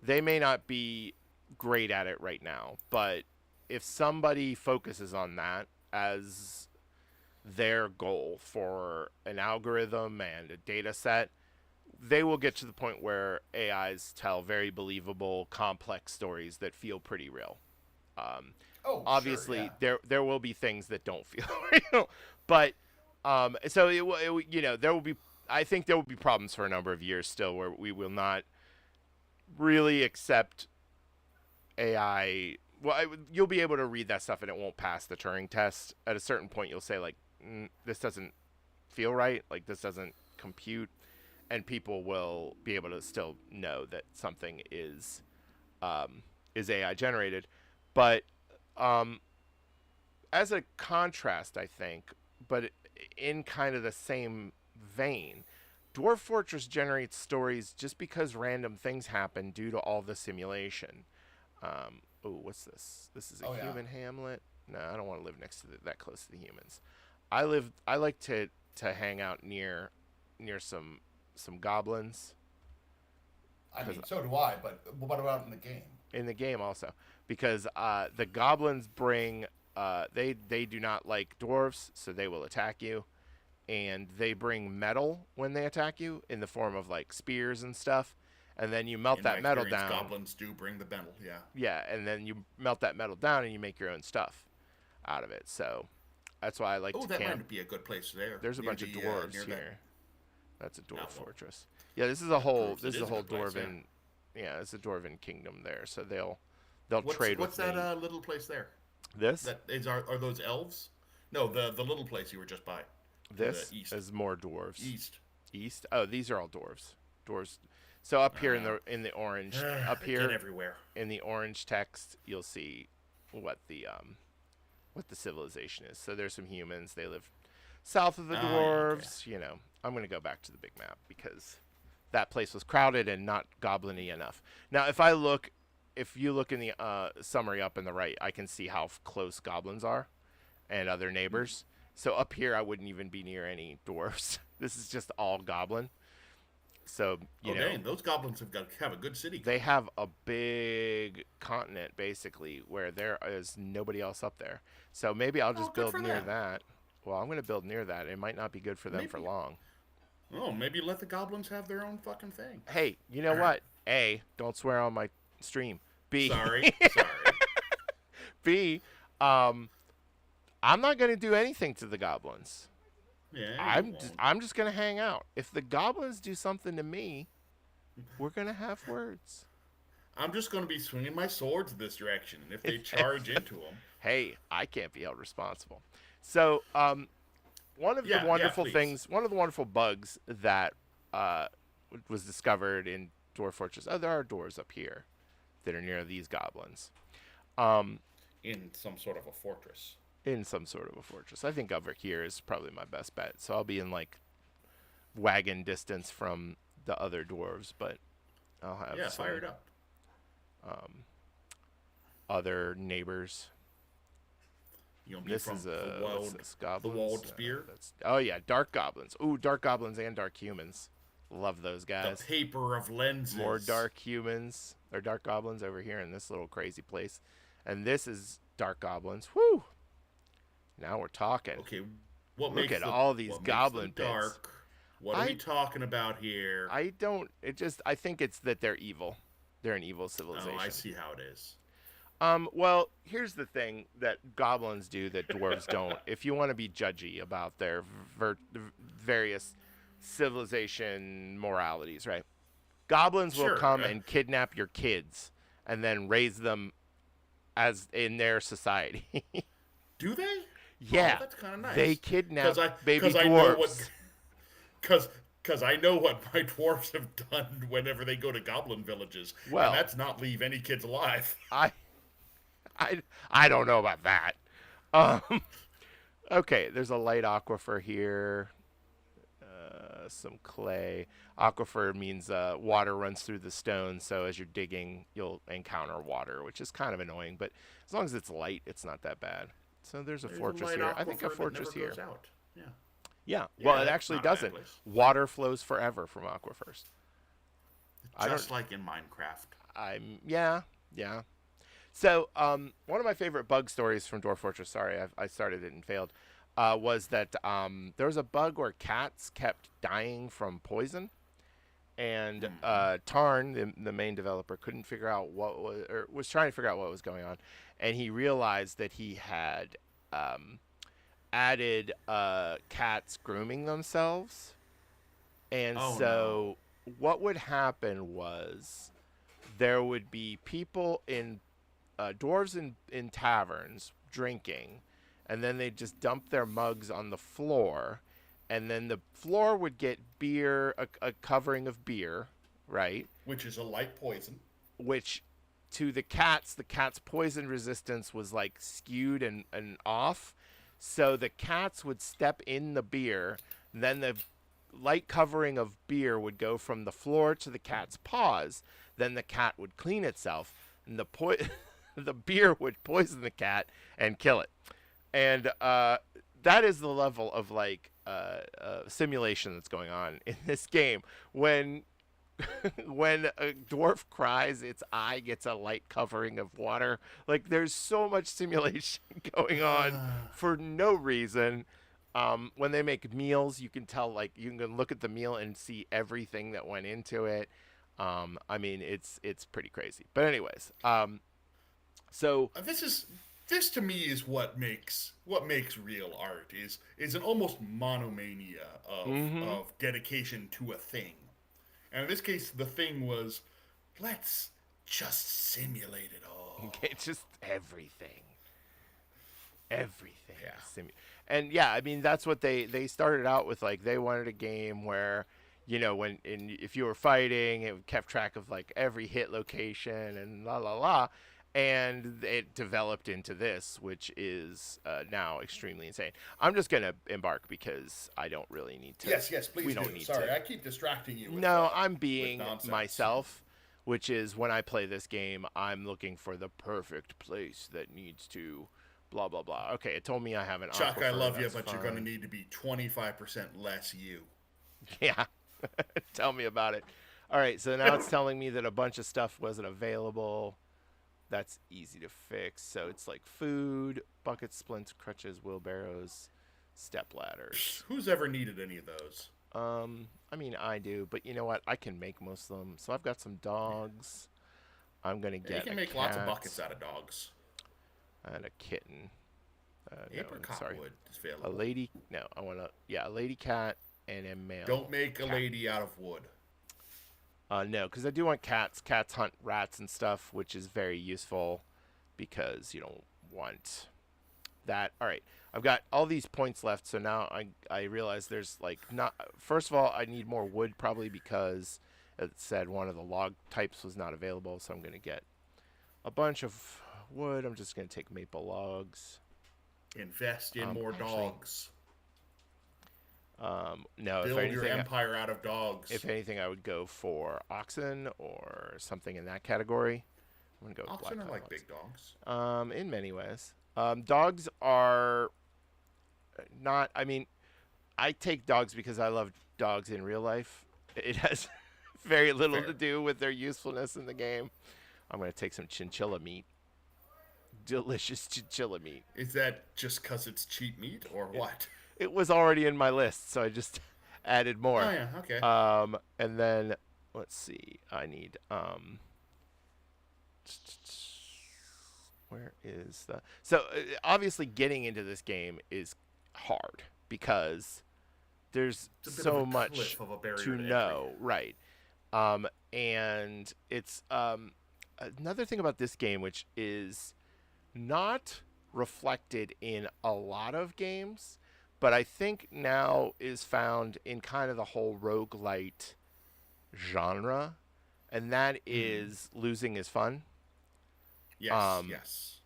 They may not be great at it right now, but if somebody focuses on that as their goal for an algorithm and a data set, they will get to the point where AIs tell very believable, complex stories that feel pretty real. Um, Oh, sure, Obviously, yeah. there will be things that don't feel real, but so there will be. I think there will be problems for a number of years still where we will not really accept AI. Well, you'll be able to read that stuff and it won't pass the Turing test. At a certain point, you'll say like, this doesn't feel right. Like this doesn't compute, and people will be able to still know that something is AI generated. But um, as a contrast, I think, but in kind of the same vein, Dwarf Fortress generates stories just because random things happen due to all the simulation. What's this? This is a Oh yeah. human hamlet. No, I don't want to live next to that close to the humans. I like to hang out near some goblins, I because mean, so do I, but what about in the game? in the game also, because the goblins bring they do not like dwarves, so they will attack you, and they bring metal when they attack you in the form of like spears and stuff, and then you melt In my that metal experience, down. goblins do bring the metal, yeah. Yeah, and then you melt that metal down and you make your own stuff out of it. So that's why I like Oh, to that camp. might be a good place there. There's a Near bunch of the dwarves near that. here. That's a Yeah, dwarf well, fortress. Yeah, that proves this it is a is a whole good place, yeah. dwarven, yeah, it's a dwarven kingdom there. So they'll What's trade what's with that me. little place there? This That is are those elves? No, the little place you were just by, to the this east. is more dwarves. East. East. Oh, these are all dwarves. Dwarves. So up here in Uh, the orange, up they get here everywhere. in the orange text, you'll see what the civilization is. So there's some humans. They live south of the Oh yeah, okay. dwarves. I'm going to go back to the big map because that place was crowded and not goblin-y enough. Now, if you look in the summary up in the right, I can see how close goblins are and other neighbors. So up here, I wouldn't even be near any dwarves. This is just all goblin. So Oh dang, those goblins have a good city they coming. have a big continent basically where there is nobody else up there. So maybe I'll Oh, just good build for near them. that. Well, I'm going to build near that. It might not be good for them for Maybe. long. Oh, maybe let the goblins have their own fucking thing. Hey, you know what? A, don't swear on my stream. B, Sorry, sorry. B, um, I'm not going to do anything to the goblins. Yeah, you I'm won't. I'm just going to hang out. If the goblins do something to me, we're going to have words. I'm just going to be swinging my swords this direction, and if they charge into them, Hey, I can't be held responsible. So, yeah, yeah, please. one of the wonderful bugs that uh, was discovered in Dwarf Fortress. Oh, there are doors up here that are near these goblins. Um, In some sort of a fortress. in some sort of a fortress. I think over here is probably my best bet. So I'll be in like wagon distance from the other dwarves, but I'll have Yeah, fire some it up. other neighbors. You gonna be This from is the what's wild, this? the Goblins? walled spear, That's yeah, dark goblins. Ooh, dark goblins and dark humans. Love those the guys. paper of More lenses. dark humans or dark goblins over here in this little crazy place, and this is dark goblins. Whoo! Now we're talking. Okay, Look at all these what makes them goblin bits. dark? What are we I talking about here? I don't. It just. I think it's that they're evil. They're an evil Oh, I civilization. see how it is. Well, here's the thing that goblins do that dwarves don't. If you want to be judgy about their various civilization moralities, right? Goblins will Sure. come and kidnap your kids and then raise them as in their society. Do they? Oh, Yeah, that's kind of they nice. Cause kidnap I, baby cause I know dwarves. what, cause I know what my dwarves have done whenever they go to goblin villages, and Well, that's not leave any kids alive. I I don't know about that. Um, okay, there's a light aquifer here. Some clay. Aquifer means water runs through the stone, so as you're digging, you'll encounter water, which is kind of annoying. But as long as it's light, it's not that bad. So there's a There's a fortress light here. I think a aquifer that never fortress here. goes out. Yeah, Yeah. Well, yeah, it that's actually not a bad doesn't. place. Water flows forever from aquifers. I don't. Just like in Minecraft. Yeah. Yeah. So, one of my favorite bug stories from Dwarf Fortress, sorry, I started it and failed, was that there was a bug where cats kept dying from poison, and Tarn, the main developer, couldn't figure out what was, or was trying to figure out what was going on, and he realized that he had added cats grooming themselves, and Oh no. so what would happen was there would be people in dwarves in taverns drinking, and then they'd just dump their mugs on the floor, and then the floor would get beer, a covering of beer, right? Which is a light poison. Which to the cat's poison resistance was like skewed and off. So the cats would step in the beer, then the light covering of beer would go from the floor to the cat's paws. Then the cat would clean itself, and the beer would poison the cat and kill it. And that is the level of like simulation that's going on in this game. When a dwarf cries, its eye gets a light covering of water. Like there's so much simulation going on for no reason. When they make meals, you can tell, like you can look at the meal and see everything that went into it. I mean, it's pretty crazy. But anyways, so This to me is what makes real art is an almost monomania of dedication to a thing. And in this case, the thing was, let's just simulate it all. it's just everything Yeah. and yeah, I mean that's what they started out with. Like they wanted a game where if you were fighting, it kept track of like every hit location and la la la, and it developed into this, which is now extremely insane. I'm just gonna embark because I don't really need to. Yes, yes, We please don't do. need Sorry, to. I keep distracting you No, I'm with being nonsense. myself, which is when I play this game, I'm looking for the perfect place that needs to blah blah blah. Okay, it told me I have an Chuck, I aquifer. love you, That's but you're going to fine. need to be 25% less you. Yeah, tell me about it. All right, so now it's telling me that a bunch of stuff wasn't available. That's easy to fix. So it's like food, buckets, splints, crutches, wheelbarrows, step ladders. Who's ever needed any of those? I mean, I do, but you know what? I can make most of them. So I've got some dogs. I'm gonna Yeah, you get can a make lots of buckets cat out of dogs. and a kitten. No, I'm Apricot sorry. wood is A available. lady. No, I want to. Yeah, a lady cat and a Don't male make a cat. lady out of wood. No, because I do want cats. Cats hunt rats and stuff, which is very useful because you don't want that. All right, I've got all these points left, so now I realize there's like not. First of all, I need more wood probably because it said one of the log types was not available, so I'm gonna get a bunch of wood. I'm just gonna take maple logs. Invest in more Actually, dogs. no. Build your empire out of If dogs. anything, I would go for oxen or something in that category. I'm gonna go with black Oxen are pine like logs. big dogs. In many ways, dogs are not. I mean, I take dogs because I love dogs in real life. It has very little to Fair. do with their usefulness in the game. I'm gonna take some chinchilla meat. Delicious chinchilla meat. Is that just because it's cheap meat or It what? it was already in my list, so I just added Oh, more. yeah, okay. And then let's see. I need where is the so obviously getting into this game is hard because there's It's a bit of a so much cliff of a to barrier to entry. know, right? And it's another thing about this game, which is not reflected in a lot of games, but I think now is found in kind of the whole roguelite genre, and that is losing is fun. Yes, yes.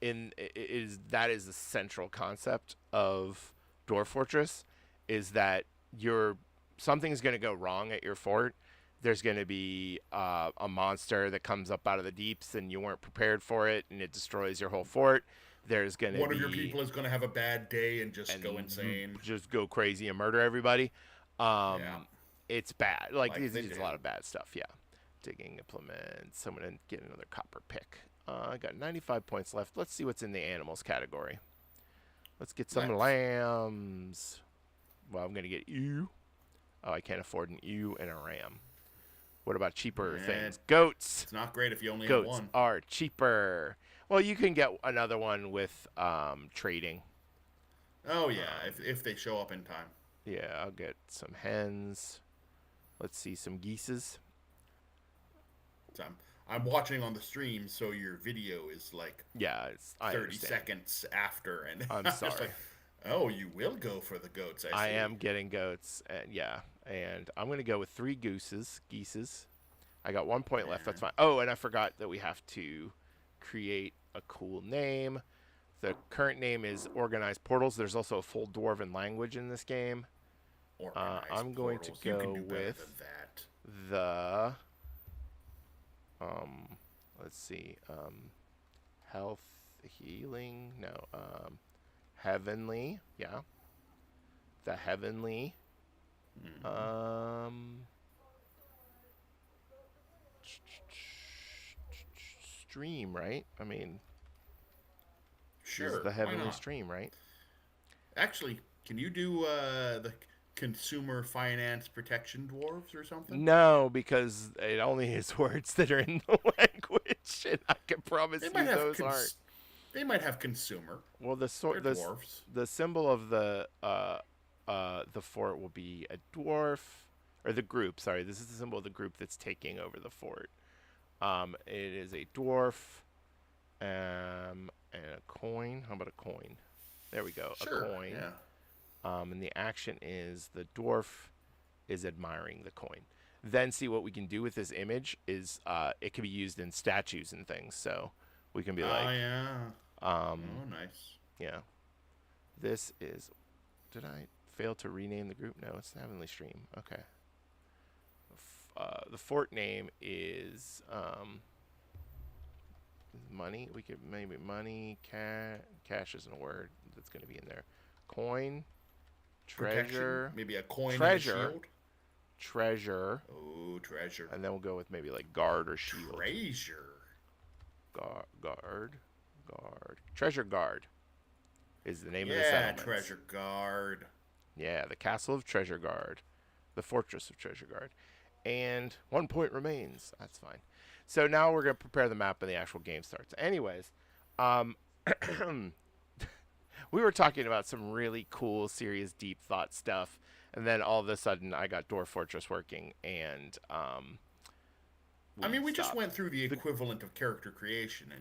That is the central concept of Dwarf Fortress is that you're something's going to go wrong at your fort. There's going to be a monster that comes up out of the deeps and you weren't prepared for it and it destroys your whole fort. There's going to One of your be people is going to have a bad day and just go and insane. just go crazy and murder everybody. Yeah, It's bad. Like like there's they just a lot do. of bad stuff. Yeah, digging implements. I'm gonna get another copper pick. I got 95 points left. Let's see what's in the animals category. Let's get some Let's. lambs. Well, I'm gonna get ewe. Oh, I can't afford an ewe and a ram. What about cheaper And things? Goats. it's not great if you only have Goats one. are cheaper. Well, you can get another one with trading. Oh, yeah, if they show up in time. Yeah, I'll get some hens. Let's see some geeses. So I'm watching on the stream, so your video is like Yeah, I 30 understand. seconds after, and I'm I'm just sorry. like, oh, you will go for the goats, I I see. am getting goats, and yeah, and I'm gonna go with three geeses. I got 1 point left. That's Yeah. fine. Oh, and I forgot that we have to create a cool name. The current name is Organized Portals. There's also a full Dwarven language in this game. Organized I'm going to portals. You can go do better than with that. the let's see, health healing. No, heavenly. Yeah, the heavenly. Um, stream, right? I mean, this is Sure, the why heavenly not? stream, right? Actually, can you do the consumer finance protection dwarves or something? No, because it only is words that are in the language, and I can They promise might you have those aren't. they might have consumer. Well, They're dwarves. the symbol of the fort will be a dwarf or the group. Sorry, this is the symbol of the group that's taking over the fort. It is a dwarf, and a coin. How about a coin? There we go, a Sure, coin. yeah. And the action is the dwarf is admiring the coin. Then see what we can do with this image is it can be used in statues and things. So we can be Oh like, yeah. um, Oh nice. yeah, this is. Did I fail to rename the group? No, it's the Heavenly Stream. Okay. The fort name is money. We could maybe money. Cash isn't a word that's going to be in there. Coin, Protection. treasure, Maybe a coin and a treasure, shield. treasure, Oh, treasure. and then we'll go with maybe like guard or shield. Treasure. Guard, guard, treasure guard is the name of the Yeah, settlements. treasure guard. Yeah, the castle of treasure guard, the fortress of treasure guard, and 1 point remains. That's fine. So now we're gonna prepare the map and the actual game starts. Anyways, um, we were talking about some really cool, serious, deep thought stuff, and then all of a sudden I got Dwarf Fortress working, and I we mean, we just stopped. went through the The equivalent of character creation,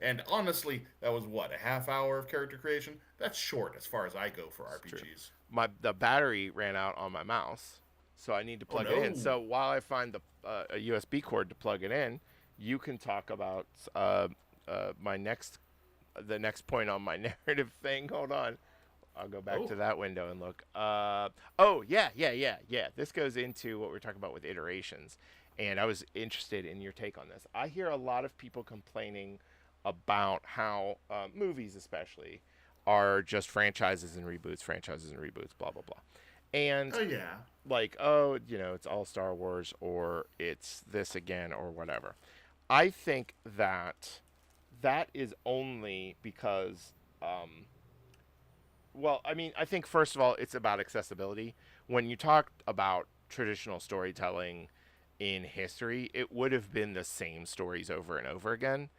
and honestly, that was what, a half hour of character creation. That's short as far as I go for It's true. RPGs. The battery ran out on my mouse, so I need to Oh plug it in. no. So while I find a USB cord to plug it in, you can talk about my next the next point on my narrative thing. Hold on. I'll go back to Oh, that window and look. Oh, yeah. This goes into what we're talking about with iterations. And I was interested in your take on this. I hear a lot of people complaining about how movies, especially, are just franchises and reboots, blah, blah, blah. And oh yeah. like, oh, it's all Star Wars or it's this again or whatever. I think that that is only because well, I mean, I think first of all, it's about accessibility. When you talk about traditional storytelling in history, it would have been the same stories over and over again,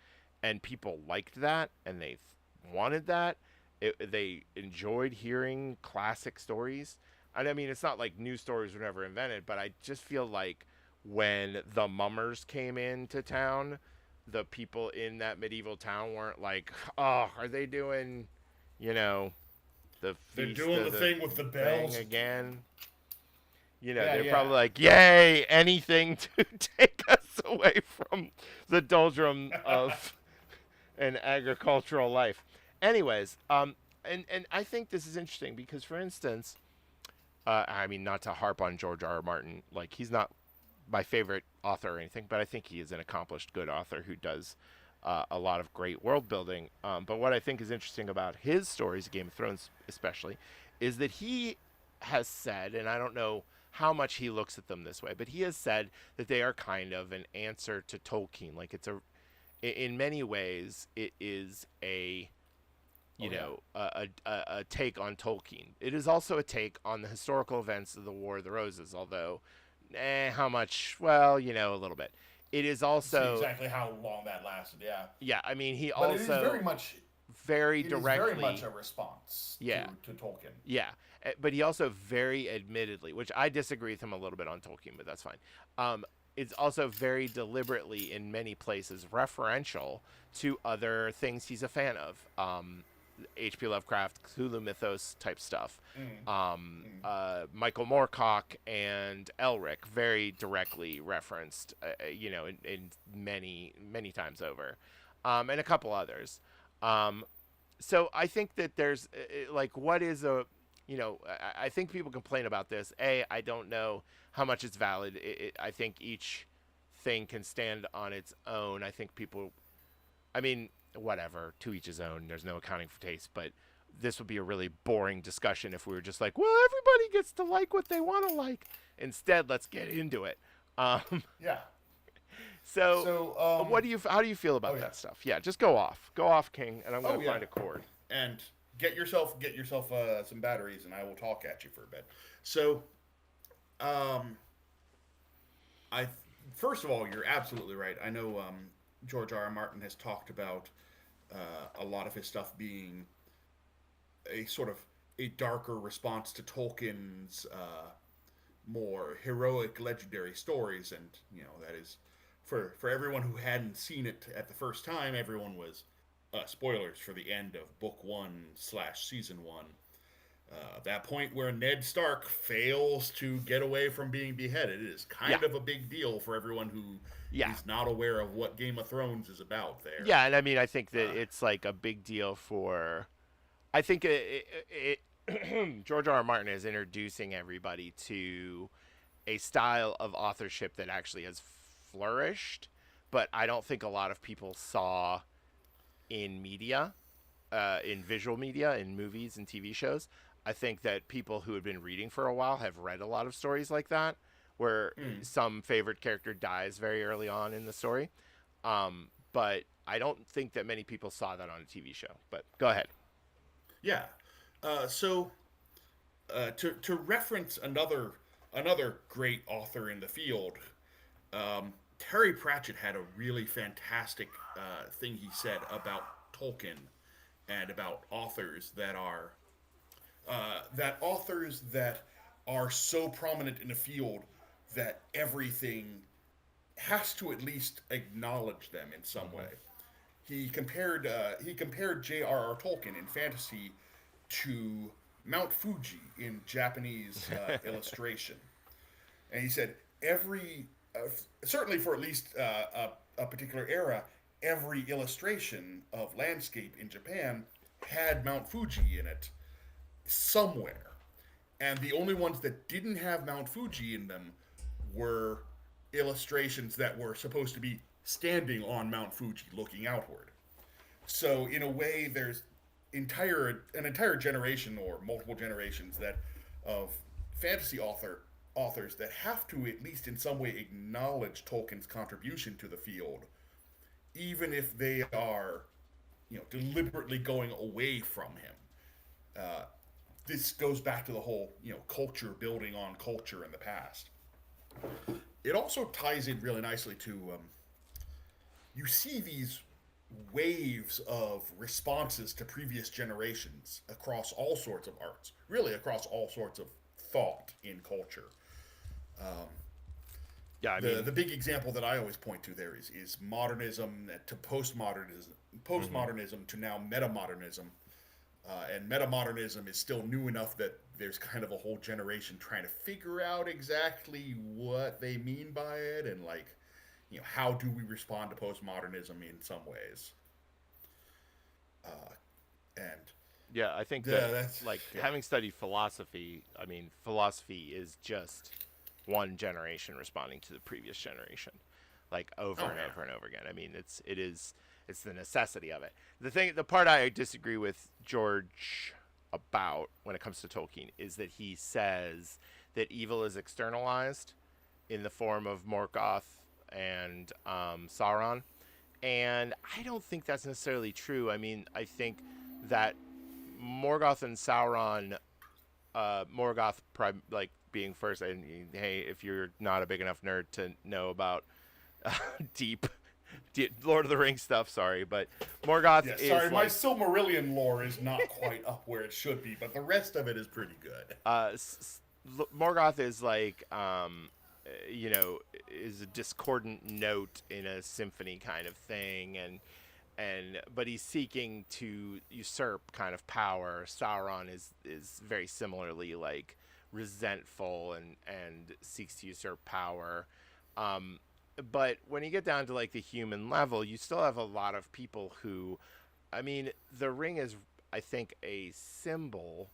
and people liked that and they wanted that. They enjoyed hearing classic stories. And I mean, it's not like new stories were never invented, but I just feel like when the mummers came into town, the people in that medieval town weren't like, oh, are they doing, you know, the They're feast doing of the the thing with the thing bells again. again. Yeah, They're probably yeah. like, "Yay! Anything to take us away from the doldrum of an agricultural life." Anyways, and I think this is interesting because, for instance, I mean, not to harp on George R. R. Martin, like he's not my favorite author or anything, but I think he is an accomplished, good author who does a lot of great world building. But what I think is interesting about his stories, Game of Thrones especially, is that he has said, and I don't know how much he looks at them this way, but he has said that they are kind of an answer to Tolkien. Like in many ways, it is a Oh yeah. a take on Tolkien. It is also a take on the historical events of the War of the Roses, although, how much? Well, a little bit. It is See also, exactly how long that lasted. Yeah, yeah. I mean, he but it is very also much. very It is very much directly, a response yeah, to Tolkien. yeah. But he also very admittedly, which I disagree with him a little bit on Tolkien, but that's fine. It's also very deliberately in many places referential to other things he's a fan of. H.P. Lovecraft, Cthulhu mythos type stuff. Mm, mm. Michael Moorcock and Elric very directly referenced, in many many times over, and a couple others. Um, so I think that there's like what is a I think people complain about this. I don't know how much it's valid. I think each thing can stand on its own. I think people I mean, whatever, to each his own. There's no accounting for taste, but this would be a really boring discussion if we were just like, well, everybody gets to like what they want to like. Instead, let's get into it. Um, Yeah. so, So, how do you feel oh about yeah. that stuff? Yeah, just go off, King, and I'm Oh gonna yeah. find a chord. And get yourself some batteries, and I will talk at you for a bit. So, um, I first of all, you're absolutely right. I know George R. R. Martin has talked about a lot of his stuff being a sort of a darker response to Tolkien's more heroic, legendary stories, and that is for everyone who hadn't seen it at the first time. Everyone was spoilers for the end of book one slash season one. That point where Ned Stark fails to get away from being beheaded is Yeah, kind of a big deal for everyone who yeah, is not aware of what Game of Thrones is about there. yeah. And I mean, I think that Uh, it's like a big deal for. I think George R. R. Martin is introducing everybody to a style of authorship that actually has flourished, but I don't think a lot of people saw in media, in visual media, in movies and TV shows. I think that people who had been reading for a while have read a lot of stories like that, where mm, some favorite character dies very early on in the story. But I don't think that many people saw that on a TV show. But go ahead. yeah. So to reference another great author in the field, Terry Pratchett had a really fantastic thing he said about Tolkien and about authors that are so prominent in the field that everything has to at least acknowledge them in some Mm-hmm. way. He compared J.R.R. Tolkien in fantasy to Mount Fuji in Japanese illustration, and he said every certainly for at least a particular era, every illustration of landscape in Japan had Mount Fuji in it somewhere. And the only ones that didn't have Mount Fuji in them were illustrations that were supposed to be standing on Mount Fuji looking outward. So in a way, there's an entire generation or multiple generations that of fantasy authors that have to at least in some way acknowledge Tolkien's contribution to the field, even if they are, deliberately going away from him. This goes back to the whole, culture building on culture in the past. It also ties in really nicely to you see these waves of responses to previous generations across all sorts of arts, really across all sorts of thought in culture. Yeah, I The mean, big example that I always point to there is modernism to mm-hmm. postmodernism to now metamodernism. And metamodernism is still new enough that there's kind of a whole generation trying to figure out exactly what they mean by it and like, how do we respond to postmodernism in some ways. And Yeah, I think that that's like yeah. having studied philosophy, I mean, philosophy is just one generation responding to the previous generation, like over Oh and yeah. over and over again. I mean, it's the necessity of it. The part I disagree with George about when it comes to Tolkien is that he says that evil is externalized in the form of Morgoth and Sauron, and I don't think that's necessarily true. I mean, I think that Morgoth and Sauron, Morgoth like being first, and hey, if you're not a big enough nerd to know about deep, deep Lord of the Rings stuff, sorry, but Morgoth Yeah, is sorry, my like Silmarillion lore is not quite up where it should be, but the rest of it is pretty good. Morgoth is like you know, is a discordant note in a symphony kind of thing, and but he's seeking to usurp kind of power. Sauron is very similarly like resentful and seeks to usurp power. But when you get down to like the human level, you still have a lot of people who, I mean, the ring is, I think, a symbol.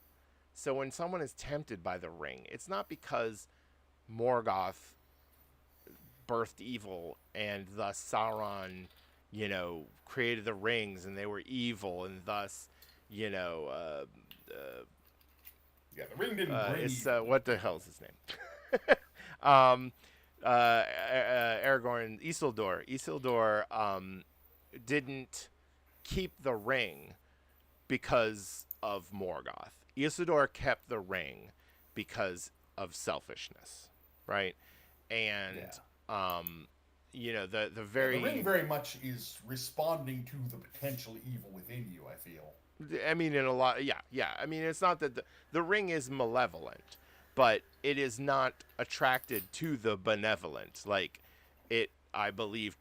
So when someone is tempted by the ring, it's not because Morgoth birthed evil and thus Sauron, you know, created the rings and they were evil and thus, you know, Yeah, the ring didn't bring it's evil. what the hell's his name? um, Aragorn, Isildur, didn't keep the ring because of Morgoth. Isildur kept the ring because of selfishness, right? And Yeah. you know, the Yeah, the ring very, very much is responding to the potential evil within you, I feel. I mean, in a lot, yeah, yeah. I mean, it's not that the ring is malevolent, but it is not attracted to the benevolent. Like it, I believe,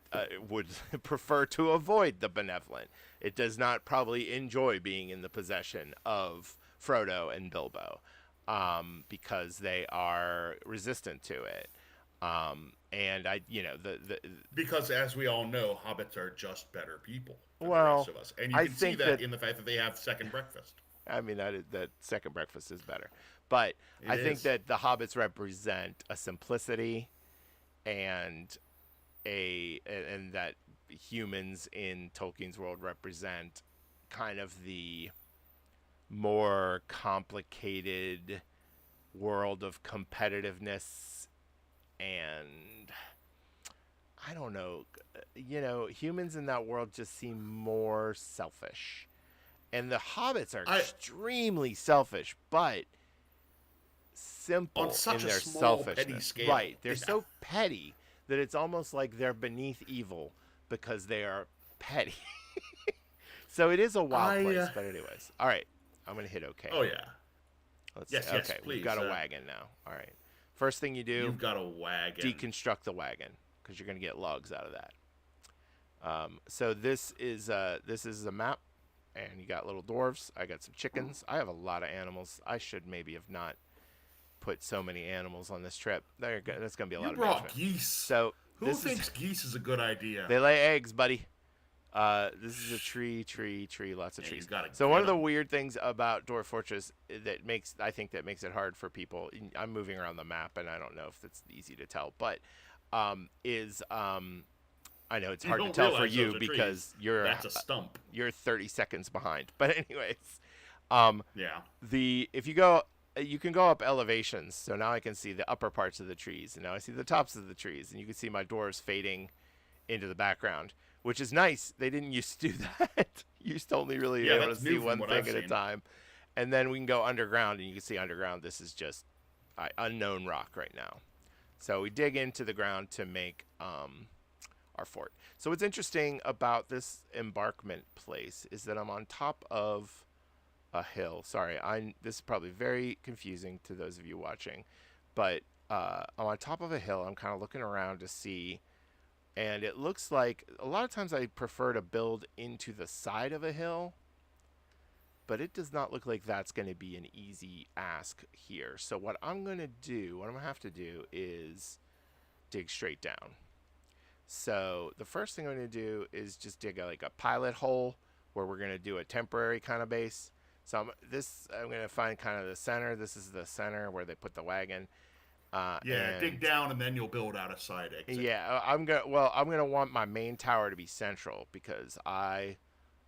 would prefer to avoid the benevolent. It does not probably enjoy being in the possession of Frodo and Bilbo, because they are resistant to it. And I, the Because as we all know, hobbits are just better people than the rest well, of us, and you I can see think that that in the fact that they have second breakfast. I mean that second breakfast is better, but It I think is. that the hobbits represent a simplicity and and that humans in Tolkien's world represent kind of the more complicated world of competitiveness and I don't know, humans in that world just seem more selfish. And the hobbits are I extremely selfish, but On simple such in a their small petty selfishness. scale. Right. They're Yeah. so petty that it's almost like they're beneath evil because they are petty. So it is a wild I place, but anyways. All right. I'm going to hit okay Oh here. yeah. Let's see. Yes, Okay, we've got please. a wagon now. All right. First thing you do, You've got a wagon. deconstruct the wagon because you're going to get logs out of that. So this is a map, and you got little dwarves. I got some chickens. I have a lot of animals. I should maybe have not put so many animals on this trip. That's going to be a You lot of brought management. geese. So Who this is thinks geese is a good idea? they lay eggs, buddy. This is a tree, lots of Yeah, you trees. gotta So one get of the them. weird things about Dwarf Fortress that makes it hard for people. I'm moving around the map, and I don't know if it's easy to tell, but is I know it's You hard to don't tell for realize those you are trees. because you're That's a stump. you're 30 seconds behind. But anyways, um, Yeah. the if you go you can go up elevations. So now I can see the upper parts of the trees, and now I see the tops of the trees, and you can see my dwarves fading into the background, which is nice. They didn't used to do that. You used to only really be Yeah, able to that's see new from one what thing I've at a seen. time. And then we can go underground, and you can see underground. This is just unknown rock right now. So we dig into the ground to make our fort. So what's interesting about this embarkment place is that I'm on top of a hill. Sorry, this is probably very confusing to those of you watching, but I'm on top of a hill. I'm kind of looking around to see, and it looks like a lot of times I prefer to build into the side of a hill, but it does not look like that's going to be an easy ask here. So what I'm going to have to do is dig straight down. So the first thing I'm going to do is just dig like a pilot hole where we're going to do a temporary kind of base. So I'm going to find kind of the center. This is the center where they put the wagon. Yeah, dig And down and then you'll build out a side exit. yeah, I'm gonna want my main tower to be central because I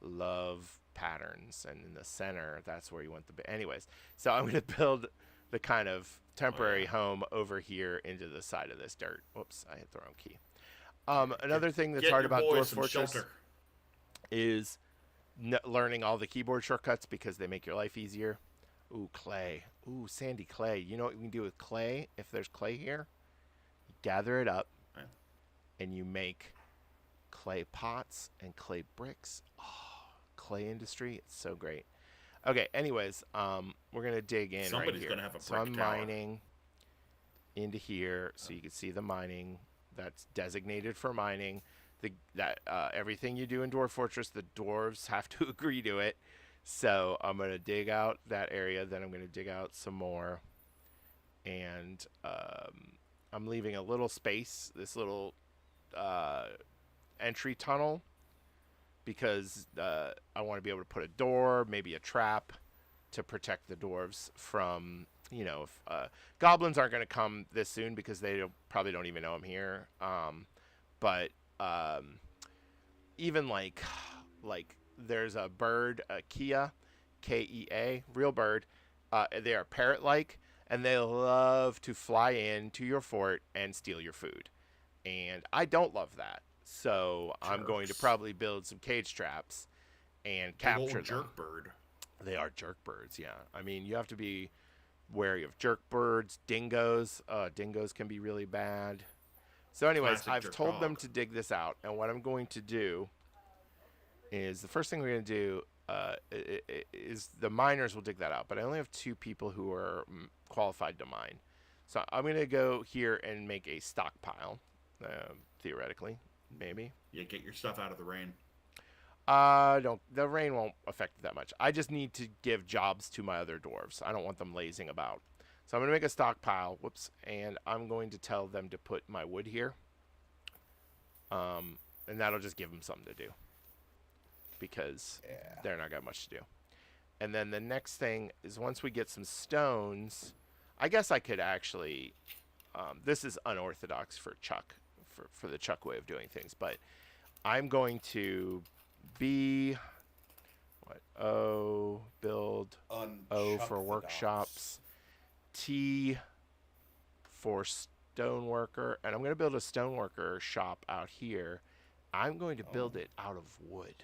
love patterns, and in the center, that's where you want anyways. So I'm gonna build the kind of Oh yeah. temporary home over here into the side of this dirt. Whoops, I hit the wrong key. Yeah. Another thing that's Get hard your about boys Dwarf some Fortress shelter. is learning all the keyboard shortcuts because they make your life easier. Ooh, clay. Ooh, sandy clay. You know what we can do with clay if there's clay here? You gather it up Right. and you make clay pots and clay bricks. Oh, clay industry, it's so great. Okay, anyways, we're gonna dig in right Somebody's here. gonna have a So brick I'm tower. mining into here, so you can see the mining that's designated for mining. Everything you do in Dwarf Fortress, the dwarves have to agree to it. So I'm gonna dig out that area, then I'm gonna dig out some more, and I'm leaving a little space, this little uh, entry tunnel because I want to be able to put a door, maybe a trap to protect the dwarves from, if goblins aren't going to come this soon because probably don't even know I'm here. But even like there's a bird, a Kea, real bird. They are parrot-like, and they love to fly in to your fort and steal your food. And I don't love that. So I'm going to Jerks. probably build some cage traps and Big capture old them. jerk bird. They are jerk birds, yeah. I mean, you have to be wary of jerk birds, dingoes. Dingoes can be really bad. So, anyways, Classic I've jerk told them dog. to dig this out, and what I'm going to do is the first thing we're going to do is the miners will dig that out, but I only have two people who are qualified to mine. So I'm going to go here and make a stockpile, theoretically, maybe. Yeah, get your stuff out of the rain. Don't the rain won't affect it that much. I just need to give jobs to my other dwarves. I don't want them lazing about. So I'm gonna make a stockpile. Whoops, and I'm going to tell them to put my wood here. And that'll just give them something to do because Yeah. they're not got much to do. And then the next thing is once we get some stones, I guess I could actually. This is unorthodox for Chuck, for the Chuck way of doing things, but I'm going to be what O build O for Unchuck-the-dox. workshops, T for stoneworker, and I'm going to build a stoneworker shop out here. I'm going to Oh, build it out of wood.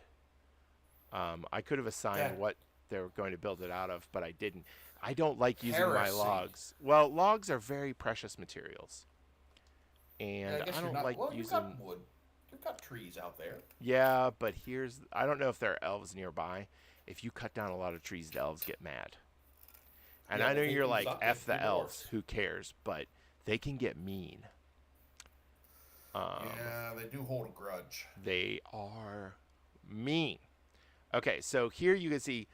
I could have assigned that what they were going to build it out of, but I didn't. I don't like using my heresy. logs. Well, logs are very precious materials, Yeah, I and I guess you're don't not. like Well, you've got using. wood. You've got trees out there. Yeah, but here's. I don't know if there are elves nearby. If you cut down a lot of trees, the elves get mad. And Yeah, I know well, they you're can like, suck F if the you're elves, dwarfs. who cares? But they can get mean. Yeah, they do hold a grudge. They are mean. Okay, so here you can see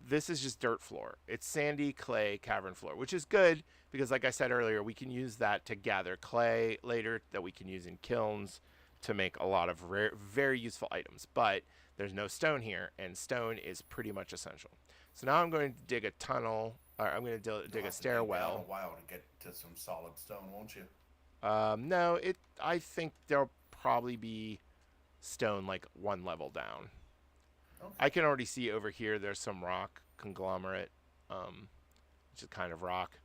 this is just dirt floor. It's sandy clay cavern floor, which is good because, like I said earlier, we can use that to gather clay later that we can use in kilns to make a lot of very useful items. But there's no stone here, and stone is pretty much essential. So now I'm going to dig a tunnel. Or I'm going to You'll dig a have to dig down a stairwell. while to get to some solid stone, won't you? No, it. I think there'll probably be stone like one level down. I Okay. can already see over here. There's some rock conglomerate, which is kind of rock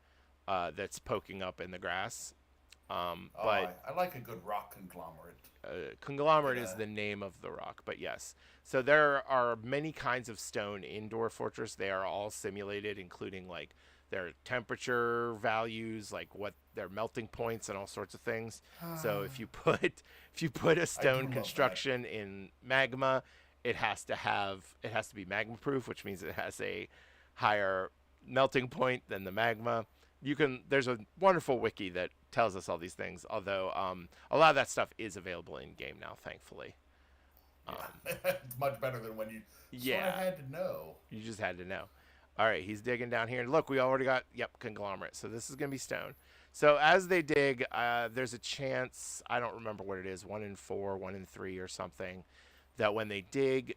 that's poking up in the grass. Oh, But I like a good rock conglomerate. conglomerate It is the name of the rock. But yes, so there are many kinds of stone in Dwarf Fortress. They are all simulated, including like their temperature values, like what their melting points, and all sorts of things. So if you put a I do stone love that. construction in magma, it has to be magma proof, which means it has a higher melting point than the magma. You can there's a wonderful wiki that tells us all these things, although a lot of that stuff is available in game now, thankfully. Yeah, it's much better than when you sort of Yeah, had to know. you just had to know. All right, he's digging down here. Look, we already got, yep, conglomerate. So this is going to be stone. So as they dig, there's a chance, I don't remember what it is, 1 in 4, 1 in 3 or something, that when they dig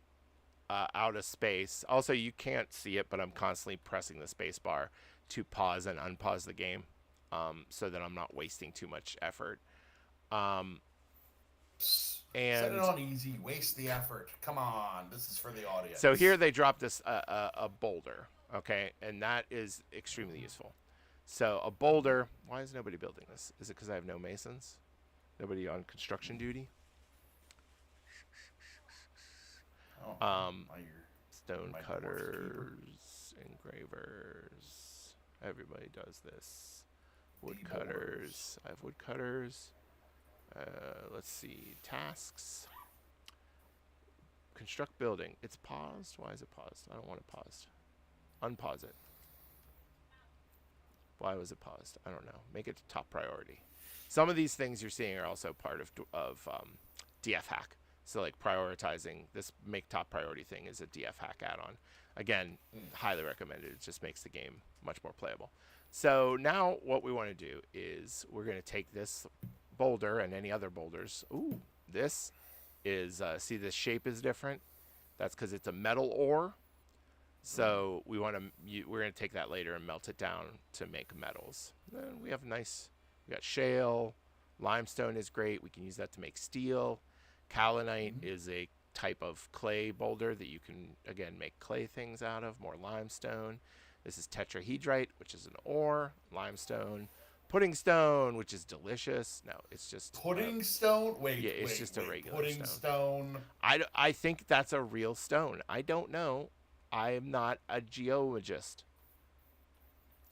out of space, also you can't see it, but I'm constantly pressing the space bar to pause and unpause the game, so that I'm not wasting too much effort. Set it And on easy. Waste the effort. Come on, this is for the so here audience. they dropped this a boulder, okay, and that is extremely useful. So a boulder. Why is nobody building this? Is it because I have no masons? Nobody on construction duty? Oh, Stone my dwarf keeper. cutters, engravers. Everybody does this. The boulders. Woodcutters. I have woodcutters. Let's see. Tasks. Construct building. It's paused. Why is it paused? I don't want it paused. Unpause it. Why was it paused? I don't know. Make it top priority. Some of these things you're seeing are also part of DF hack. So like prioritizing this make top priority thing is a DF hack add-on. Again, highly recommended. It just makes the game much more playable. So now what we want to do is we're going to take this boulder and any other boulders. Ooh, this is see this shape is different. That's because it's a metal ore. So we're going to take that later and melt it down to make metals. Then we have nice. We got shale, limestone is great. We can use that to make steel. Kaolinite is a type of clay boulder that you can again make clay things out of. More limestone. This is tetrahedrite, which is an ore. Limestone. Pudding stone, which is delicious. No, it's just Pudding stone? yeah, Wait, it's wait, just a wait. regular Pudding stone. stone? I think that's a real stone. I don't know. I am not a geologist.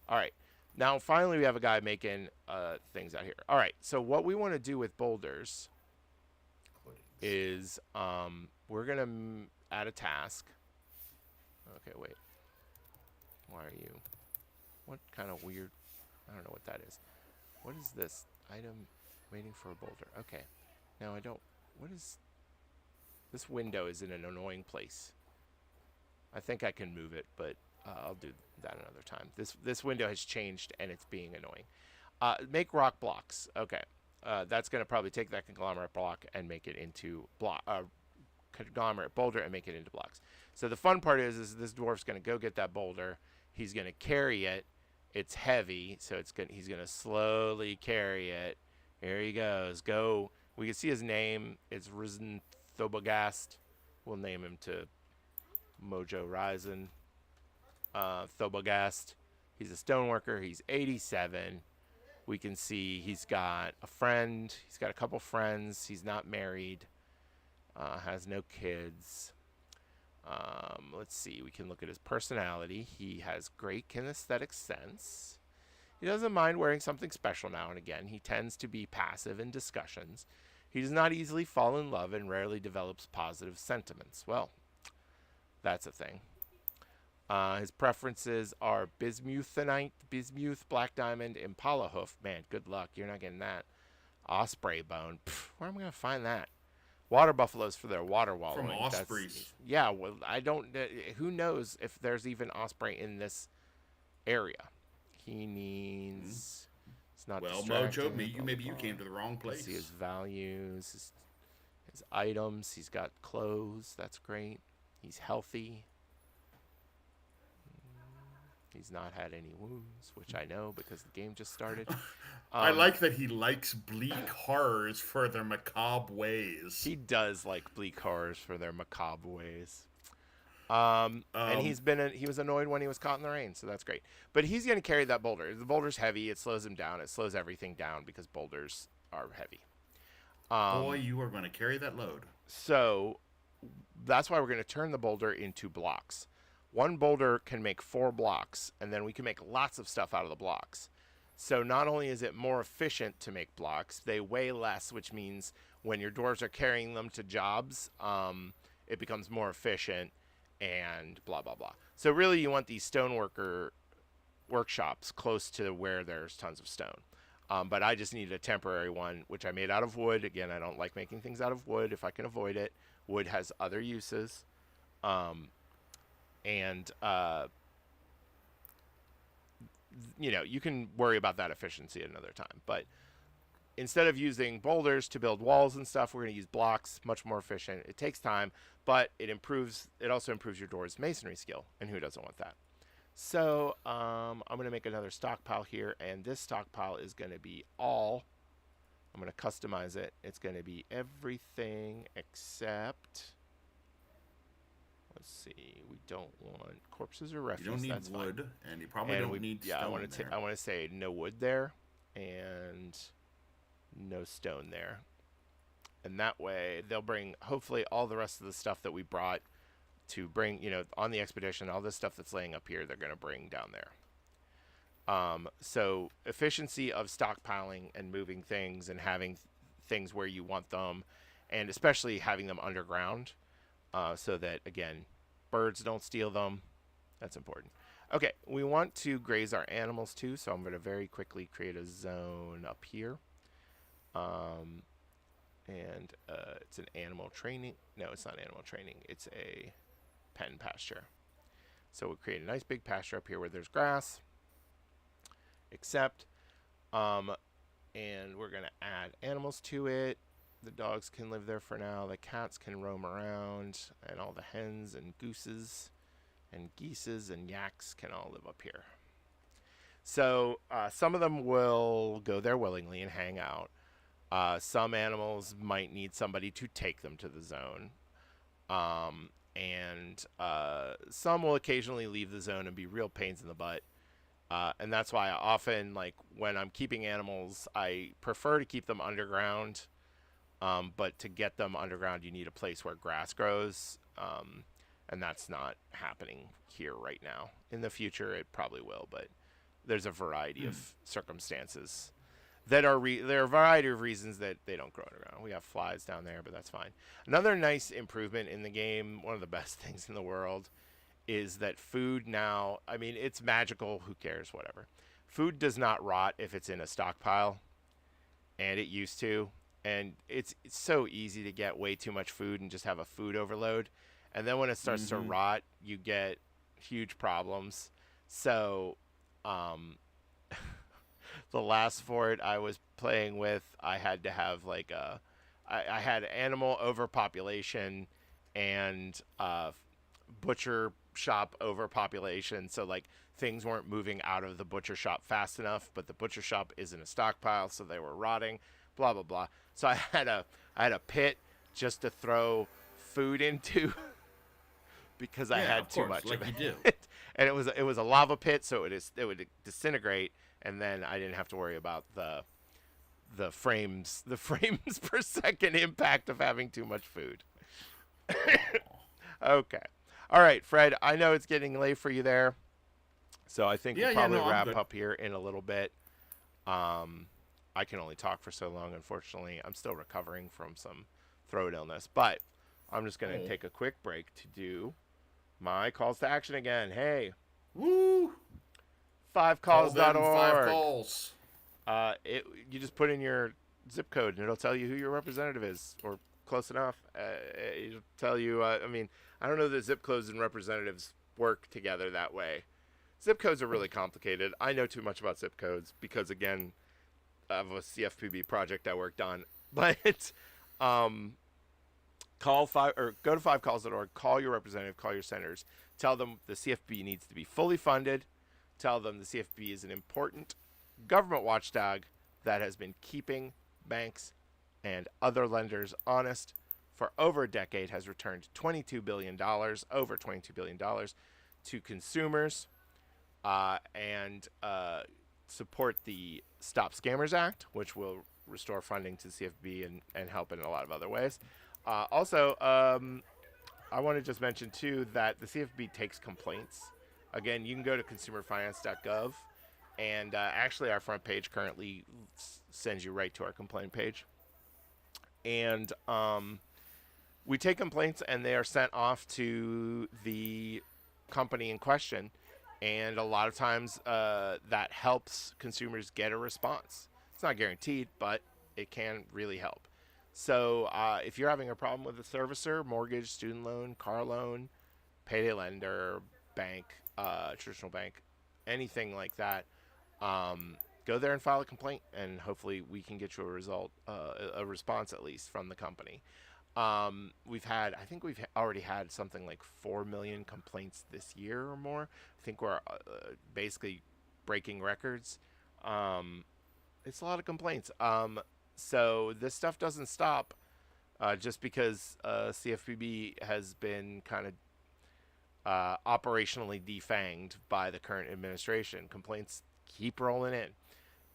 All right. Now, finally, we have a guy making things out here. All right. So, what we want to do with boulders Pudding stone. is we're going to add a task. Okay, wait. Why are you? What kind of weird? I don't know what that is. What is this? Item waiting for a boulder. Okay. Now, I don't. What is. This window is in an annoying place. I think I can move it, but I'll do that another time. This window has changed and it's being annoying. Make rock blocks. Okay. That's going to probably take that conglomerate block and make it into conglomerate boulder and make it into blocks. So the fun part is this dwarf's going to go get that boulder. He's going to carry it. It's heavy, so he's going to slowly carry it. Here he goes. Go. We can see his name. It's Risen Thobogast. We'll name him to Mojo Ryzen. Thobogast. He's a stoneworker. He's 87. We can see he's got a friend. He's got a couple friends. He's not married. Has no kids. Let's see. We can look at his personality. He has great kinesthetic sense. He doesn't mind wearing something special now and again. He tends to be passive in discussions. He does not easily fall in love and rarely develops positive sentiments. Well, that's a thing. His preferences are bismuth, black diamond, impala hoof. Man, good luck. You're not getting that. Osprey bone. Pff, where am I going to find that? Water buffaloes for their water wallowing. From ospreys. Yeah, well, I don't. Who knows if there's even osprey in this area? He needs. It's not. Well, Mojo, maybe you came to the wrong place. See his values, his items. He's got clothes. That's great. He's healthy. He's not had any wounds, which I know because the game just started. I like that he likes bleak horrors for their macabre ways. He does like bleak horrors for their macabre ways. And he was annoyed when he was caught in the rain, so that's great. But he's going to carry that boulder. The boulder's heavy. It slows him down. It slows everything down because boulders are heavy. Boy, you are going to carry that load. So that's why we're going to turn the boulder into blocks. One boulder can make 4 blocks, and then we can make lots of stuff out of the blocks. So not only is it more efficient to make blocks, they weigh less, which means when your dwarves are carrying them to jobs, it becomes more efficient and blah, blah, blah. So really you want these stoneworker workshops close to where there's tons of stone. But I just needed a temporary one, which I made out of wood. Again, I don't like making things out of wood if I can avoid it. Wood has other uses. You can worry about that efficiency another time. But instead of using boulders to build walls and stuff, we're going to use blocks, much more efficient. It takes time, but it also improves your dwarves' masonry skill, and who doesn't want that? So I'm going to make another stockpile here, and this stockpile is going to be I'm going to customize it. It's going to be everything except... Let's see. We don't want corpses or refuse. You don't need That's wood, fine. and you probably don't need stone. I want to say no wood there, and no stone there. And that way, they'll bring hopefully all the rest of the stuff that we brought to bring, on the expedition. All this stuff that's laying up here, they're going to bring down there. So efficiency of stockpiling and moving things and having things where you want them, and especially having them underground. So that, again, birds don't steal them. That's important. Okay, we want to graze our animals too, so I'm going to very quickly create a zone up here. It's an animal training. No, it's not animal training. It's a pen pasture. So we'll create a nice big pasture up here where there's grass. And we're going to add animals to it. The dogs can live there for now. The cats can roam around, and all the hens and gooses and geeses and yaks can all live up here. So some of them will go there willingly and hang out. Some animals might need somebody to take them to the zone. Some will occasionally leave the zone and be real pains in the butt. And that's why I often, when I'm keeping animals, I prefer to keep them underground. But to get them underground, you need a place where grass grows, and that's not happening here right now. In the future, it probably will, but there's a variety of circumstances there are a variety of reasons that they don't grow underground. We have flies down there, but that's fine. Another nice improvement in the game, one of the best things in the world, is that food now, I mean, it's magical, who cares, whatever. Food does not rot if it's in a stockpile, and it used to. and it's so easy to get way too much food and just have a food overload. And then when it starts to Mm-hmm. rot, you get huge problems. So, um, the last fort I was playing with, I had to have like I had animal overpopulation and butcher shop overpopulation. So like things weren't moving out of the butcher shop fast enough, but the butcher shop is in a stockpile, so they were rotting. Blah blah blah. So I had a pit just to throw food into because I Yeah, had of too course, much of like you do. it, and it was a lava pit, so it would disintegrate, and then I didn't have to worry about the frames per second impact of having too much food. Oh. Okay, all right, Fred. I know it's getting late for you there, so I think we'll Yeah, yeah, probably no, I'm wrap good. up here in a little bit. Um, I can only talk for so long, unfortunately. I'm still recovering from some throat illness, but I'm just gonna Oh. take a quick break to do my calls to action again. Hey, Woo! Call them five fivecalls.org. calls. You just put in your zip code and it'll tell you who your representative is, or close enough. It'll tell you. I mean, I don't know that zip codes and representatives work together that way. Zip codes are really complicated. I know too much about zip codes because, again, of a CFPB project I worked on. But um, call five or go to fivecalls.org. Call your representative. Call your senators. Tell them the CFPB needs to be fully funded. Tell them the CFPB is an important government watchdog that has been keeping banks and other lenders honest for over a decade, has returned $22 billion, over $22 billion to consumers, and support the Stop Scammers Act, which will restore funding to the CFB and help in a lot of other ways. Also, I want to just mention too that the CFB takes complaints. Again, you can go to consumerfinance.gov, and actually, our front page currently sends you right to our complaint page. And we take complaints, and they are sent off to the company in question. And a lot of times, that helps consumers get a response. It's not guaranteed, but it can really help. So, if you're having a problem with a servicer, mortgage, student loan, car loan, payday lender, bank, traditional bank, anything like that, go there and file a complaint, and hopefully we can get you a result, a response at least from the company. I think we've already had something like 4 million complaints this year or more. I think we're basically breaking records. Um, it's a lot of complaints. So this stuff doesn't stop just because CFPB has been kind of operationally defanged by the current administration. Complaints keep rolling in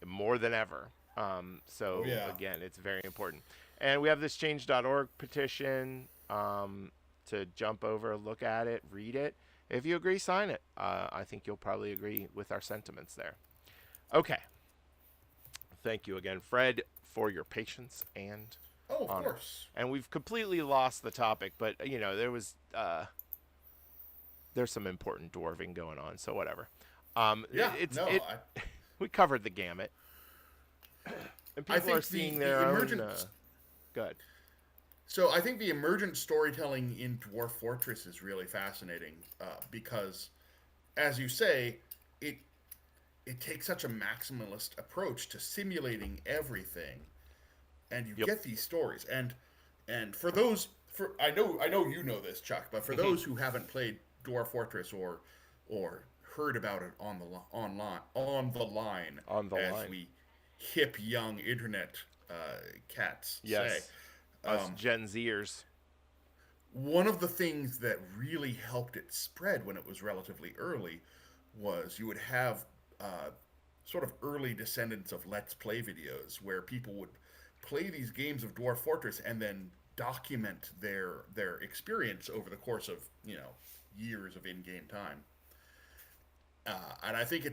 more than ever. Oh So yeah. again, it's very important. And we have this change.org petition to jump over, look at it, read it. If you agree, sign it. I think you'll probably agree with our sentiments there. Okay. Thank you again, Fred, for your patience and Oh, of honor. course. And we've completely lost the topic, but there's some important dwarving going on, so whatever. Yeah. It's No. it. We covered the gamut, and I people are think the seeing the their own. emergent. Good. So I think the emergent storytelling in Dwarf Fortress is really fascinating because, as you say, it it takes such a maximalist approach to simulating everything, and you Yep. get these stories. And for those, for I know you know this, Chuck, but for those who haven't played Dwarf Fortress or heard about it on the line, On the as line. we hip young internet cats say. Yes. Us Gen Zers. One of the things that really helped it spread when it was relatively early was you would have sort of early descendants of Let's Play videos where people would play these games of Dwarf Fortress and then document their experience over the course of years of in-game time. And I think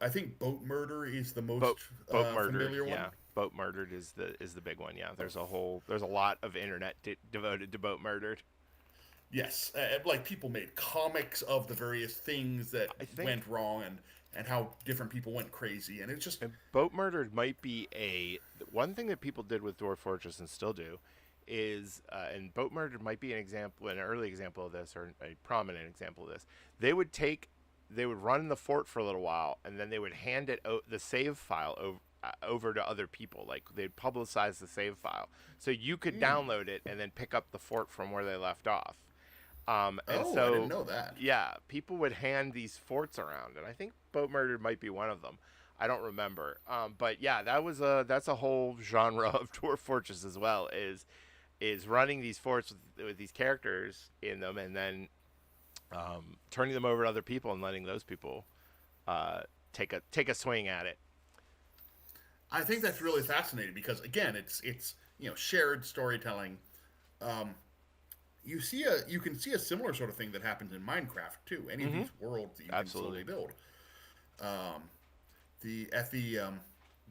I think Boat Murder is the Boat most boat murdered. familiar one. Yeah. Boat murdered is the big one. Yeah. There's a lot of internet devoted to boat murdered. Yes, like people made comics of the various things that I think went wrong, and and how different people went crazy, and it's just And Boat Murder might be a one thing that people did with Dwarf Fortress and still do is, and Boat Murder might be an example, an early example of this, or a prominent example of this. They would take, they would run the fort for a little while, and then they would hand it the save file over to other people. Like they'd publicize the save file, so you could download it and then pick up the fort from where they left off. And oh, I didn't so, know that. yeah, people would hand these forts around, and I think Boat Murder might be one of them. I don't remember, but yeah, that's a whole genre of Dwarf Fortress as well. Is running these forts with these characters in them, and then turning them over to other people and letting those people take a swing at it. I think that's really fascinating because again, it's shared storytelling. You can see a similar sort of thing that happens in Minecraft too. Any of Mm-hmm. these worlds that you can slowly Absolutely. build. The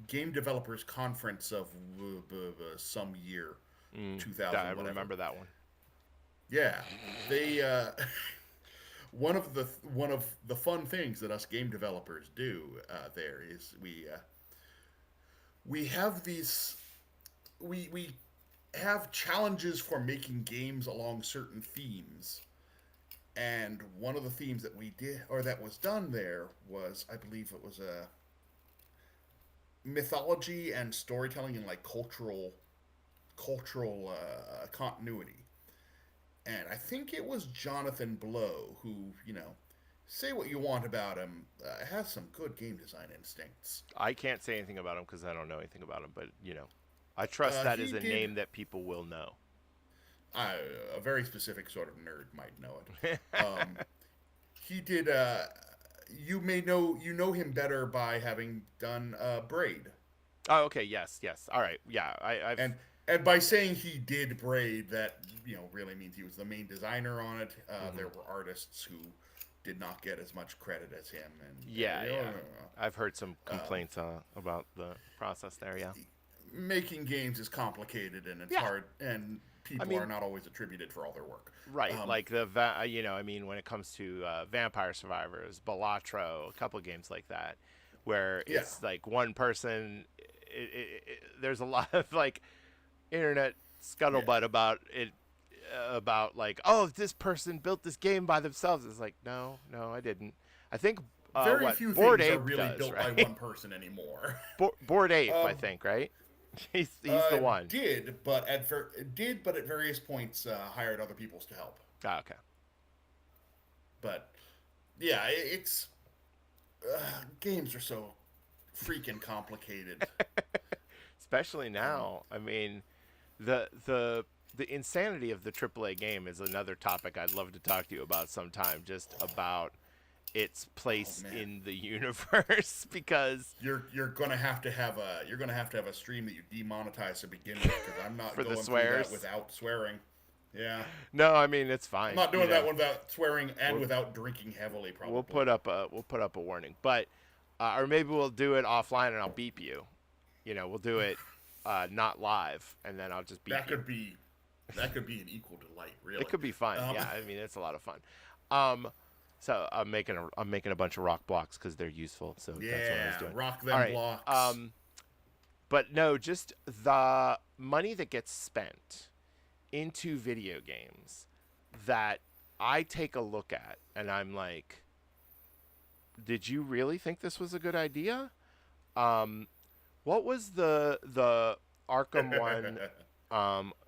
game developers conference of some year, I 2000 whatever. remember that one. Yeah, they one of the fun things that us game developers do there is we have these we have challenges for making games along certain themes. And one of the themes that we did, or that was done there, was I believe it was a mythology and storytelling and like cultural continuity. And I think it was Jonathan Blow who, say what you want about him, has some good game design instincts. I can't say anything about him because I don't know anything about him, but I trust that is He a did name that people will know. a very specific sort of nerd might know it. He did. You know him better by having done Braid, Oh, okay. Yes, yes. All right. Yeah, I've. and by saying he did Braid, that really means he was the main designer on it. Mhm. There were artists who did not get as much credit as him, Yeah, yeah. and I've heard some complaints about the process there. Yeah. making games is complicated and it's Yeah. hard, and I people are mean, not always attributed for all their work. right. Like I mean, when it comes to Vampire Survivors, Balatro, a couple of games like that, where Yeah, it's like one person. There's a lot of like internet yeah. scuttlebutt about it, about like, oh, this person built this game by themselves. It's like, no, no, I didn't. I think Very what few Board things are Ape really does, built by right? one person anymore. Board Ape, I think, right? He's the one. Did but at various points hired other people's to help. Ah, okay. But yeah, it's games are so freaking complicated. Especially Um, now. I mean, the insanity of the AAA game is another topic I'd love to talk to you about sometime. Just about its oh place man, in the universe, because you're gonna have to have a stream that you demonetize to begin with because I'm not for the going through that swears. without swearing. Yeah, No, I mean it's I'm fine. not doing that one without swearing and We'll without drinking heavily, we'll probably. put up a warning, but or maybe we'll do it offline and I'll beep you. We'll do it not live, and then I'll just beep That you. could be that could be an equal delight, It really. could be fun. Um, Yeah, I mean it's a lot of fun. Um, so I'm making a bunch of rock blocks because they're useful. So that's what I was yeah, doing. rock All them right. blocks. But no, just the money that gets spent into video games that I take a look at, and I'm like, did you really think this was a good idea? What was the Arkham one?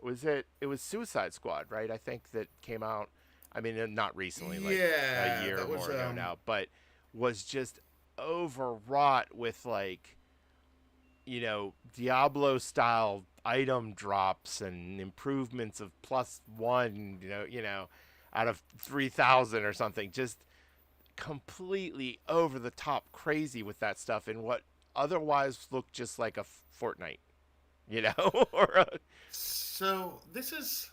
Was it? It was Suicide Squad, right? I think that came out. I mean, not recently, like a Yeah, year or that was more ago now, but was just overwrought with like Diablo style item drops and improvements of +1, out of 3,000 or something. Just completely over the top crazy with that stuff in what otherwise looked just like a Fortnite, or a, so. This is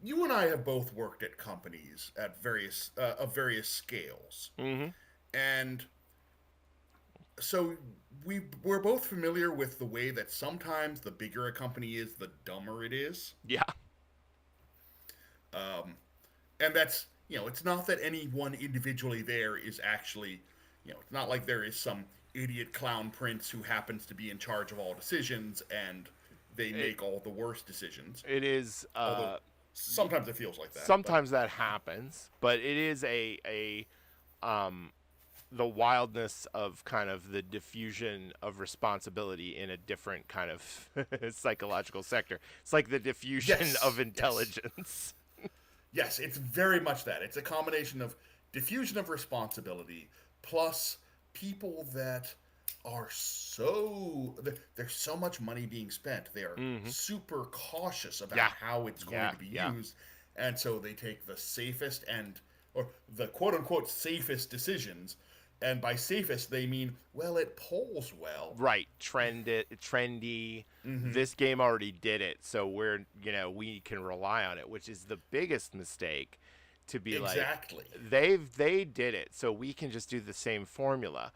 you and I have both worked at companies at various of various scales, mm-hmm. and so we're both familiar with the way that sometimes the bigger a company is, the dumber it is. Yeah. And that's it's not that anyone individually there is actually, it's not like there is some idiot clown prince who happens to be in charge of all decisions and they It make all the worst decisions. it is Although sometimes it feels like that, but sometimes that happens, but it is a the wildness of kind of the diffusion of responsibility in a different kind of psychological sector. It's like the diffusion of yes, yes. intelligence. Yes, it's very much that. It's a combination of diffusion of responsibility plus people that are there's so much money being spent. They are super cautious about Yeah, how it's going yeah, to be yeah. used, and so they take the safest and or the quote unquote safest decisions. And by safest, they mean, well, it polls well. Right, trendy. This game already did it, so we can rely on it, which is the biggest mistake. To be like, Exactly. they did it, so we can just do the same formula,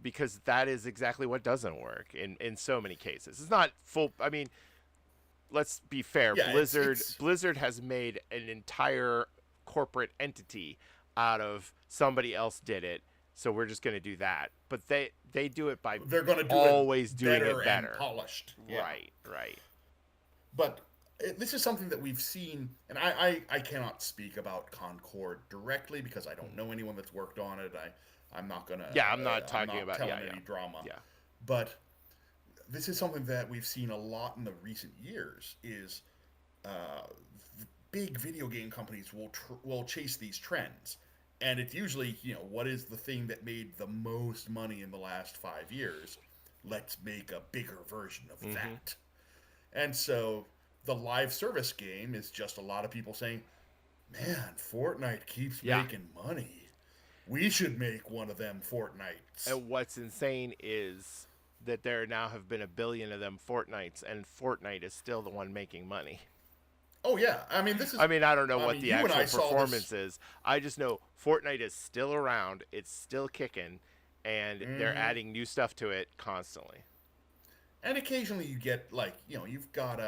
because that is exactly what doesn't work in so many cases. It's not full. I mean, let's be fair. Yeah, it's Blizzard has made an entire corporate entity out of somebody else did it, so we're just going to do that. But they do it by they're going to do it always doing better it and better. polished. Yeah. Right, right. But this is something that we've seen, and I cannot speak about Concord directly because I don't know anyone that's worked on it. Yeah, I'm not I'm talking not about. Yeah, telling yeah, any drama. yeah. But this is something that we've seen a lot in the recent years. Is uh, big video game companies will chase these trends, and it's usually what is the thing that made the most money in the last 5 years. Let's make a bigger version of that. And so the live service game is just a lot of people saying, man, Fortnite keeps Yeah. making money. We should make one of them Fortnites. And what's insane is that there now have been a billion of them Fortnites, and Fortnite is still the one making money. Oh, yeah. I mean, I mean, I don't know I what mean, the you and I actual saw this. performance is. I just know Fortnite is still around. It's still kicking, and they're adding new stuff to it constantly. And occasionally you get, like, you've got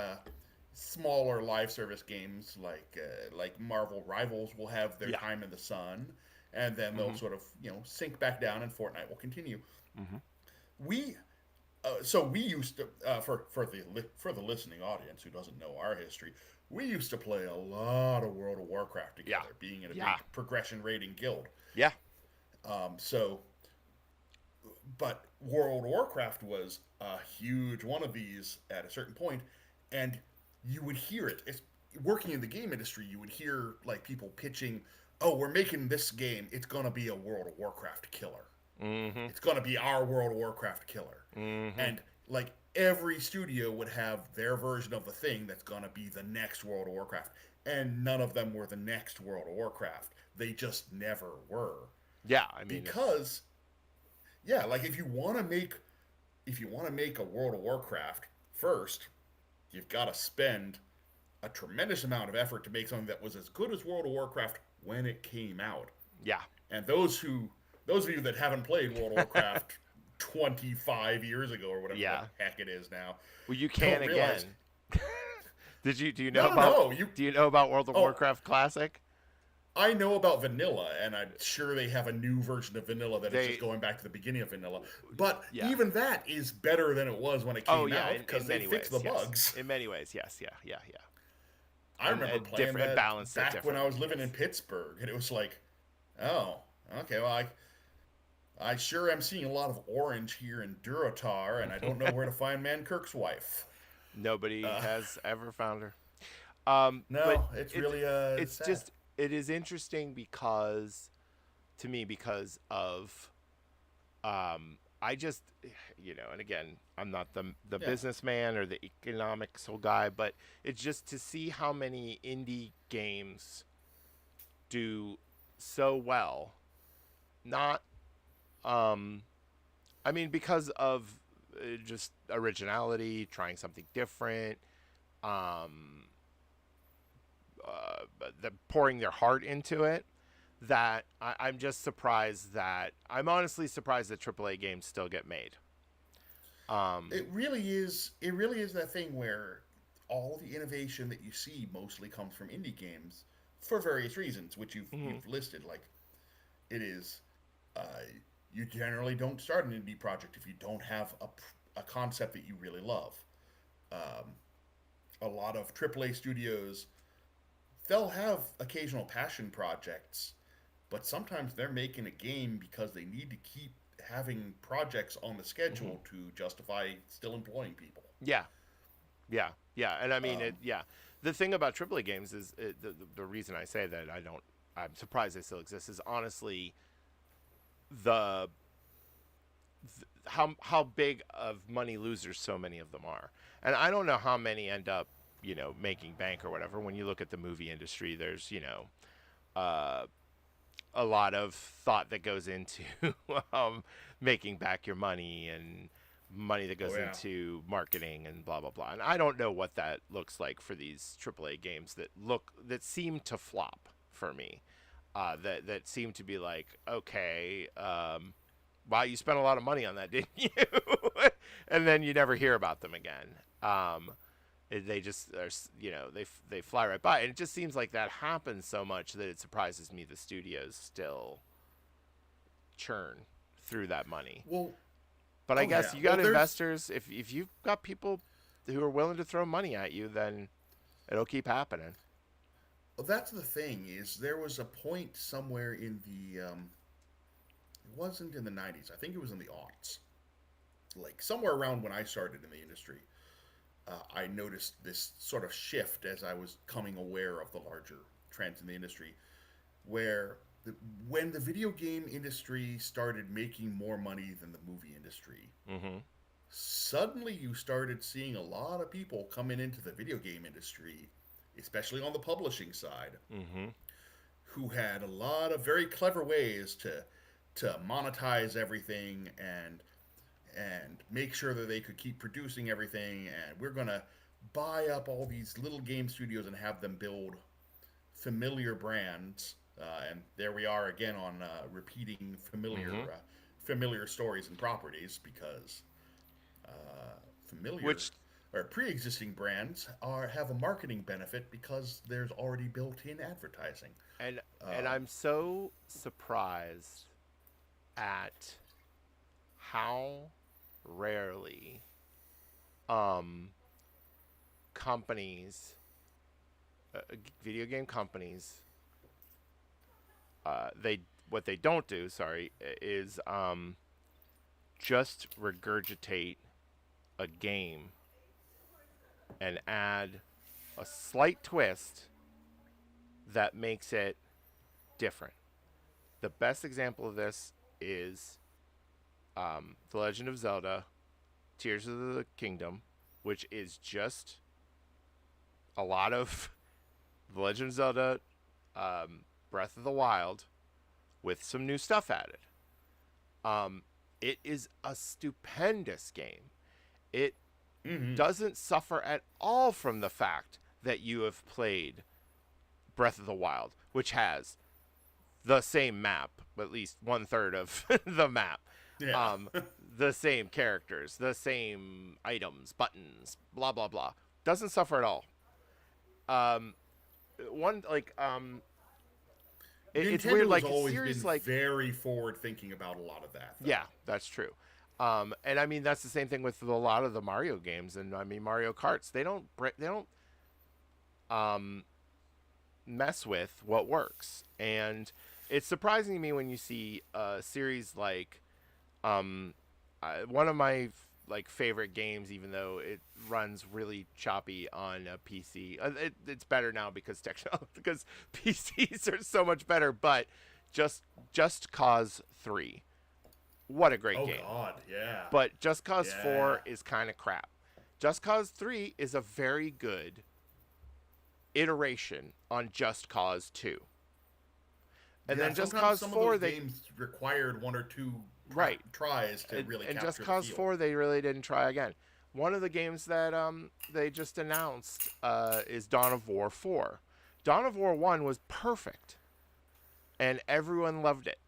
smaller live service games like Marvel Rivals will have their Yeah. time in the sun, and then they'll sort of, sink back down and Fortnite will continue. We so we used to for the listening audience who doesn't know our history, we used to play a lot of World of Warcraft Yeah. together, being in a Yeah. big progression rating guild. Yeah. So, but World of Warcraft was a huge one of these at a certain point, and you would hear it. It's, working in the game industry, you would hear like people pitching, "Oh, we're making this game. It's gonna be a World of Warcraft killer." It's going to be our World of Warcraft killer. And like every studio would have their version of the thing that's going to be the next World of Warcraft. And none of them were the next World of Warcraft. They just never were. Yeah. I mean, it's Because yeah, like if you want to make a World of Warcraft first, you've got to spend a tremendous amount of effort to make something that was as good as World of Warcraft when it came out. yeah. And those of you that haven't played World of Warcraft 25 years ago or whatever Yeah. the heck it is now, Well, you don't can realize. again. Do you know No, no, about no. You. World of Oh, Warcraft Classic? I know about vanilla, and I'm sure they have a new version of vanilla that is just They going back to the beginning of vanilla. But Yeah. even that is better than it was when it Oh came yeah, out because in they many fixed the ways, yes. bugs. In many ways, yes, yeah, yeah, yeah. I remember playing Different, that balanced it back when I was differently. living in Yes. Pittsburgh, and it was like, oh, okay, well, I sure am seeing a lot of orange here in Durotar, and I don't know where to find Mankirk's wife. Nobody has ever found her. But No, it's really it's sad. just it is interesting because to me because of I just and again I'm not the Yeah. businessman or the economics guy, but it's just to see how many indie games do so well. Not I mean because of just originality, trying something different, um, the pouring their heart into it. That I'm just surprised that I'm honestly surprised that AAA games still get made. It really is. It really is that thing where all the innovation that you see mostly comes from indie games for various reasons, which Hmm. you've listed. Like it is, uh, you generally don't start an indie project if you don't have a concept that you really love. Um, a lot of AAA studios, they'll have occasional passion projects, but sometimes they're making a game because they need to keep having projects on the Hmm. schedule to justify still employing people. Yeah, yeah, yeah. And I mean, Um, yeah. The thing about AAA games is the reason I say that I'm surprised they still exist is honestly the how big of money losers so many of them are. And I don't know how many end up, making bank or whatever. When you look at the movie industry, there's, uh, a lot of thought that goes into making back your money and money that oh goes yeah. into marketing and blah blah blah. And I don't know what that looks like for these AAA games that seem to flop for me. That seem to be like, okay, wow, you spent a lot of money on that, didn't you? And then you never hear about them again. They just are, they fly right by, and it just seems like that happens so much that it surprises me the studios still churn through that money. Well, But I oh guess yeah. you Well, got there's investors. If you've got people who are willing to throw money at you, then it'll keep happening. well, that's the thing is there was a point somewhere in the it wasn't in the 90s. I think it was in the aughts. Like somewhere around when I started in the industry, I noticed this sort of shift as I was coming aware of the larger trends in the industry, where the, when the video game industry started making more money than the movie industry, Mm-hmm. suddenly you started seeing a lot of people coming into the video game industry, especially on the publishing side, Mm-hmm. who had a lot of very clever ways to monetize everything and make sure that they could keep producing everything. And we're gonna buy up all these little game studios and have them build familiar brands. And there we are again on repeating Mm-hmm. familiar stories and properties because familiar Which or pre-existing brands are have a marketing benefit because there's already built-in advertising. and and I'm so surprised at how rarely um companies video game companies they what they don't do, sorry, is just regurgitate a game and add a slight twist that makes it different. The best example of this is The Legend of Zelda Tears of the Kingdom, which is just a lot of The Legend of Zelda Breath of the Wild with some new stuff added. Um, it is a stupendous game. It Mm-hmm. doesn't suffer at all from the fact that you have played Breath of the Wild, which has the same map, at least one third of the map, Yeah. the same characters, the same items, buttons, blah blah blah. Doesn't suffer at all. Um, one like it's weird. Nintendo has Like a always been series like very forward thinking about a lot of that, though. yeah, that's true. And I mean that's the same thing with a lot of the Mario games, and I mean Mario Karts. They don't um mess with what works, and it's surprising to me when you see a series like um one of my like favorite games, even though it runs really choppy on a PC. It's better now because technology because PCs are so much better. But just Cause 3, what a great Oh game! God, yeah, But Just Cause 4 yeah, is kind of crap. Just Cause 3 is a very good iteration on Just Cause 2. And yeah. then Just Sometimes Cause some of 4 those they games required one or two right. tries to and, really and Just capture the Cause feel. 4 they really didn't try again. One of the games that they just announced is Dawn of War 4. Dawn of War 1 was perfect and everyone loved it.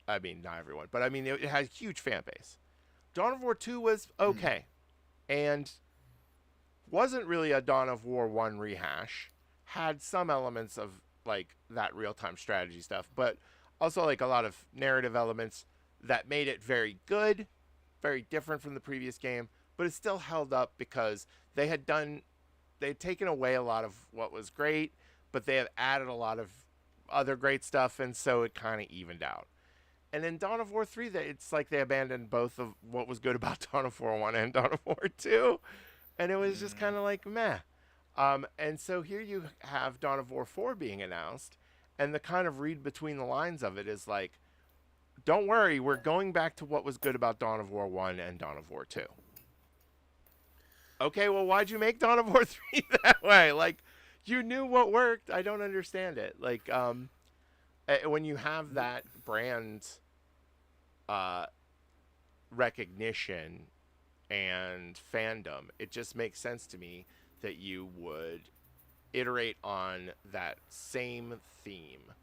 I mean, not everyone, but I mean it had a huge fan base. Dawn of War 2 was Mm. okay and wasn't really a Dawn of War 1 rehash. Had some elements of like that real-time strategy stuff, but also like a lot of narrative elements that made it very good, very different from the previous game, but it still held up because they had done they had taken away a lot of what was great, but they have added a lot of other great stuff, and so it kind of evened out. And in Dawn of War 3, it's like they abandoned both of what was good about Dawn of War 1 and Dawn of War 2, and it was just kind of like meh. And so here you have Dawn of War 4 being announced, and the kind of read between the lines of it is like, don't worry, we're going back to what was good about Dawn of War 1 and Dawn of War 2. Okay, well, why'd you make Dawn of War 3 that way? Like, you knew what worked. I don't understand it. Like, when you have that brand uh, recognition and fandom, it just makes sense to me that you would iterate on that same theme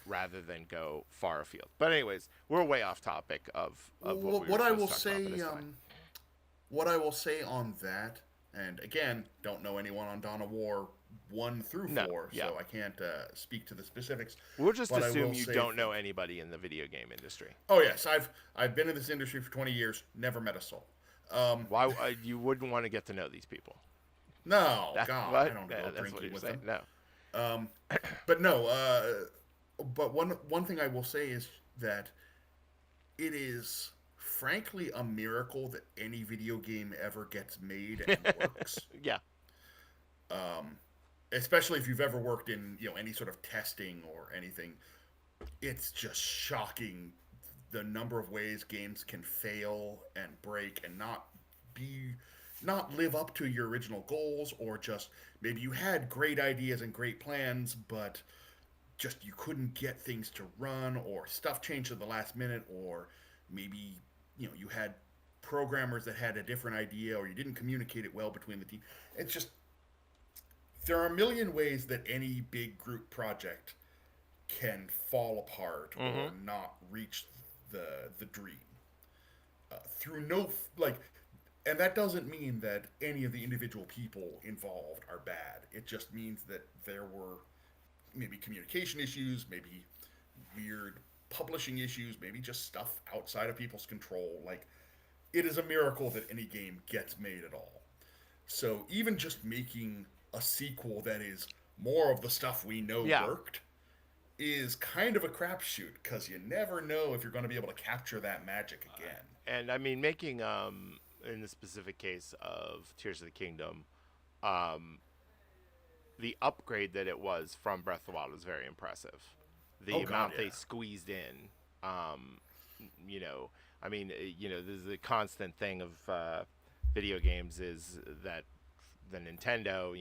rather than go far afield. But anyways, we're way off topic of what we were What I will supposed to talk about, but say, it's fine. what I will say on that, and again, don't know anyone on Dawn of War 1 through No, 4, yeah. so I can't speak to the specifics. We'll just But I assume will you say, don't know anybody in the video game industry. oh yes, I've been in this industry for 20 years, never met a soul. Why you wouldn't want to get to know these people? No, That God, I what? don't Yeah, go that's what drinking you're with saying. them. No. But no, but one thing I will say is that it is frankly a miracle that any video game ever gets made and works. Yeah. Especially if you've ever worked in any sort of testing or anything, it's just shocking the number of ways games can fail and break and not live up to your original goals, or just maybe you had great ideas and great plans, but just you couldn't get things to run, or stuff changed at the last minute, or maybe you had programmers that had a different idea, or you didn't communicate it well between the team. It's just there are a million ways that any big group project can fall apart or not reach the dream through no like. And that doesn't mean that any of the individual people involved are bad. It just means that there were maybe communication issues, maybe weird publishing issues, maybe just stuff outside of people's control. Like, it is a miracle that any game gets made at all. So even just making a sequel that is more of the stuff we know Yeah. worked is kind of a crapshoot, because you never know if you're going to be able to capture that magic again. And I mean, making in the specific case of Tears of the Kingdom, the upgrade that it was from Breath of the Wild was very impressive. The Oh God, amount they yeah. squeezed in, um, I mean, this is the constant thing of video games is that the Nintendo,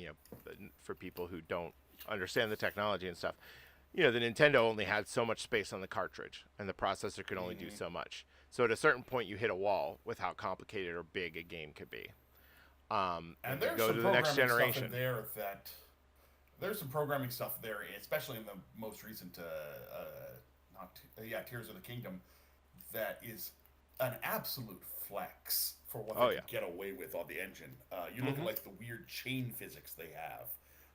for people who don't understand the technology and stuff, the Nintendo only had so much space on the cartridge, and the processor could only do so much. So at a certain point, you hit a wall with how complicated or big a game could be. And And you there's go some to the next programming stuff in generation. there that there's some programming stuff there, especially in the most recent, not yeah, Tears of the Kingdom, that is an absolute flex for what Oh they yeah. can get away with on the engine. You look at like the weird chain physics they have.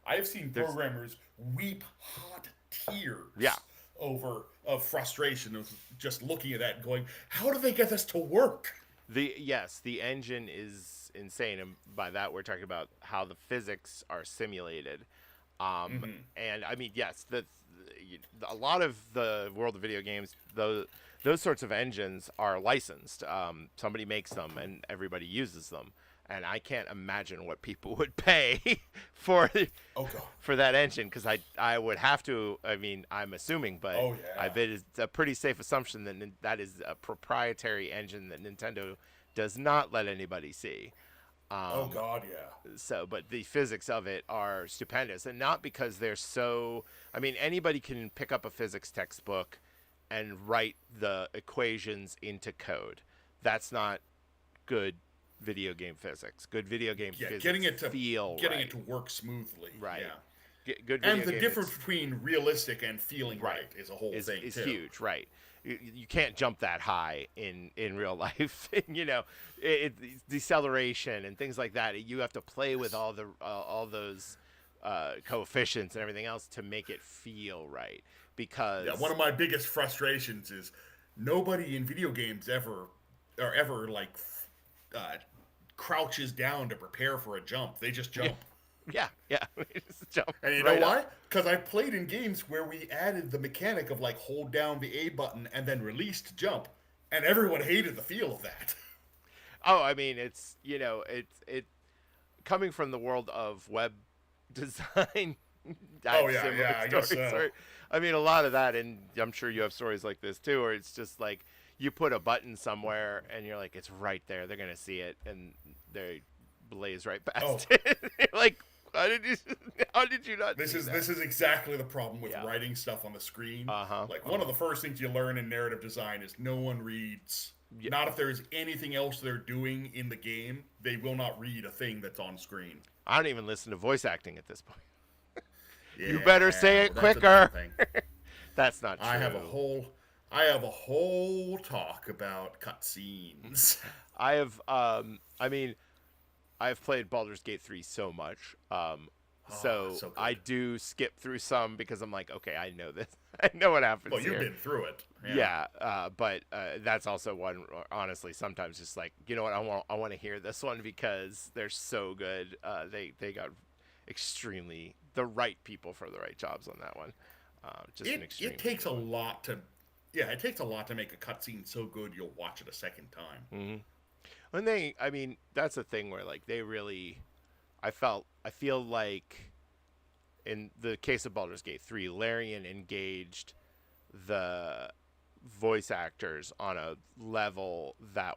I have seen There's programmers weep hot yeah. tears over of frustration of just looking at that and going, "How do they get this to work?" The engine is insane, and by that we're talking about how the physics are simulated. And I mean, yes, a lot of the world of video games, those sorts of engines are licensed. Somebody makes them, and everybody uses them. And I can't imagine what people would pay for Oh god. for that engine, because I would have to. I mean, I'm assuming, but Oh I yeah. bet it's a pretty safe assumption that that is a proprietary engine that Nintendo does not let anybody see. Oh god, yeah. So, but the physics of it are stupendous, and not because they're so. I mean, anybody can pick up a physics textbook and write the equations into code. That's not good video game physics. Good video game Yeah, physics feel getting right. it to work smoothly. Right. Yeah. Good And video the game difference between realistic and feeling right right is a whole thing is too. huge, right? You can't jump that high in real life. Deceleration and things like that. You have to play with all those coefficients and everything else to make it feel right. Yeah, one Because of my biggest frustrations is nobody in video games ever like uh, crouches down to prepare for a jump. They just yeah, jump. yeah, we just jump And you know right up. why? Because I played in games where we added the mechanic of like hold down the A button and then release to jump, and everyone hated the feel of that. Oh, I mean, it's it coming from the world of web design. I Oh have yeah, similar yeah, I guess stories. so. I mean, a lot of that, and I'm sure you have stories like this too, where it's just like you put a button somewhere and you're like, it's right there. They're gonna see it, and they blaze right past Oh, it. You're like, how did you? How did you not this see is that? this is exactly the problem with Yeah. writing stuff on the screen. Uh huh. Like Uh one of huh. the first things you learn in narrative design is no one reads. Yeah. Not if there's anything else they're doing in the game, they will not read a thing that's on screen. I don't even listen to voice acting at this point. You better say Yeah, it well, that's a different quicker. thing. That's not I have a true. whole I have a whole talk about cutscenes. I have. I mean, I've played Baldur's Gate 3 so much. Oh, So so I good. do skip through some because I'm like, okay, I know this. I know what Well, happens you've here. been through it. Yeah. Yeah, but that's also one. Honestly, sometimes just like what, I want to hear this one because they're so good. They got extremely the right people for the right jobs on that one. Just an It extremely takes good a one. lot to yeah, it takes a lot to make a cutscene so good you'll watch it a second time. And I mean, that's a thing where like they really, I feel like in the case of Baldur's Gate 3, Larian engaged the voice actors on a level that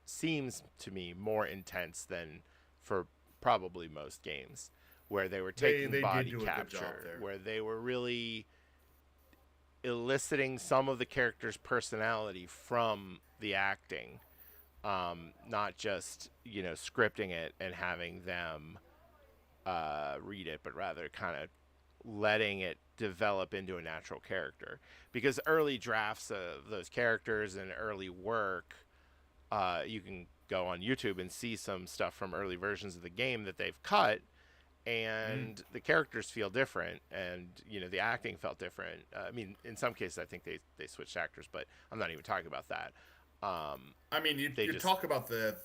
seems to me more intense than for probably most games, where they were taking They did body do a good job capture, there. where they were really eliciting some of the character's personality from the acting, not just scripting it and having them read it, but rather kind of letting it develop into a natural character. Because early drafts of those characters and early work, you can go on YouTube and see some stuff from early versions of the game that they've cut, Mm. and the characters feel different, and the acting felt different. I mean, in some cases, I think they switched actors, but I'm not even talking about that. I mean, They you just talk about the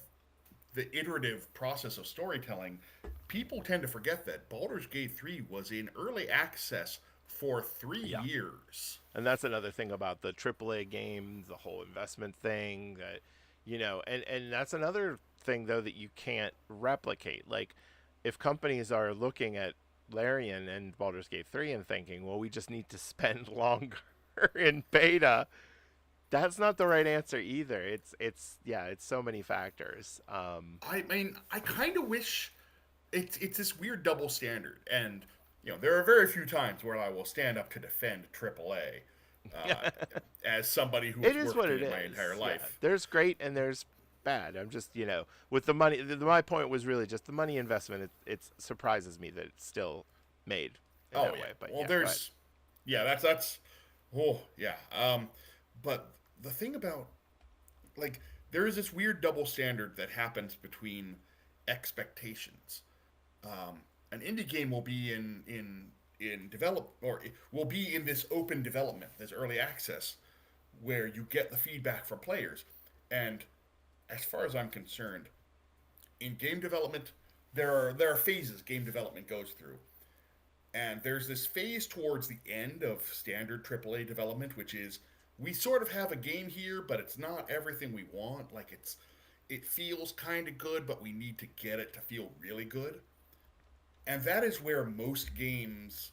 iterative process of storytelling. People tend to forget that Baldur's Gate 3 was in early access for 3 yeah. years. And that's another thing about the AAA game, the whole investment thing that and that's another thing though that you can't replicate. Like if companies are looking at Larian and Baldur's Gate 3 and thinking, "Well, we just need to spend longer in beta." That's not the right answer either. It's yeah, it's so many factors. I mean, I kind of wish it's this weird double standard, and there are very few times where I will stand up to defend AAA uh, as somebody who It has is worked what in it it my entire is. Yeah, life. there's great and there's bad. I'm just with the money. My point was really just the money investment. It surprises me that it's still made in Oh that yeah, way. But well yeah, go ahead. there's yeah that's oh yeah. But the thing about like there is this weird double standard that happens between expectations. An indie game will be in develop or it will be in this open development, this early access, where you get the feedback from players. And as far as I'm concerned, in game development, there are phases game development goes through, and there's this phase towards the end of standard AAA development, which is we sort of have a game here, but it's not everything we want. Like it feels kind of good, but we need to get it to feel really good. And that is where most games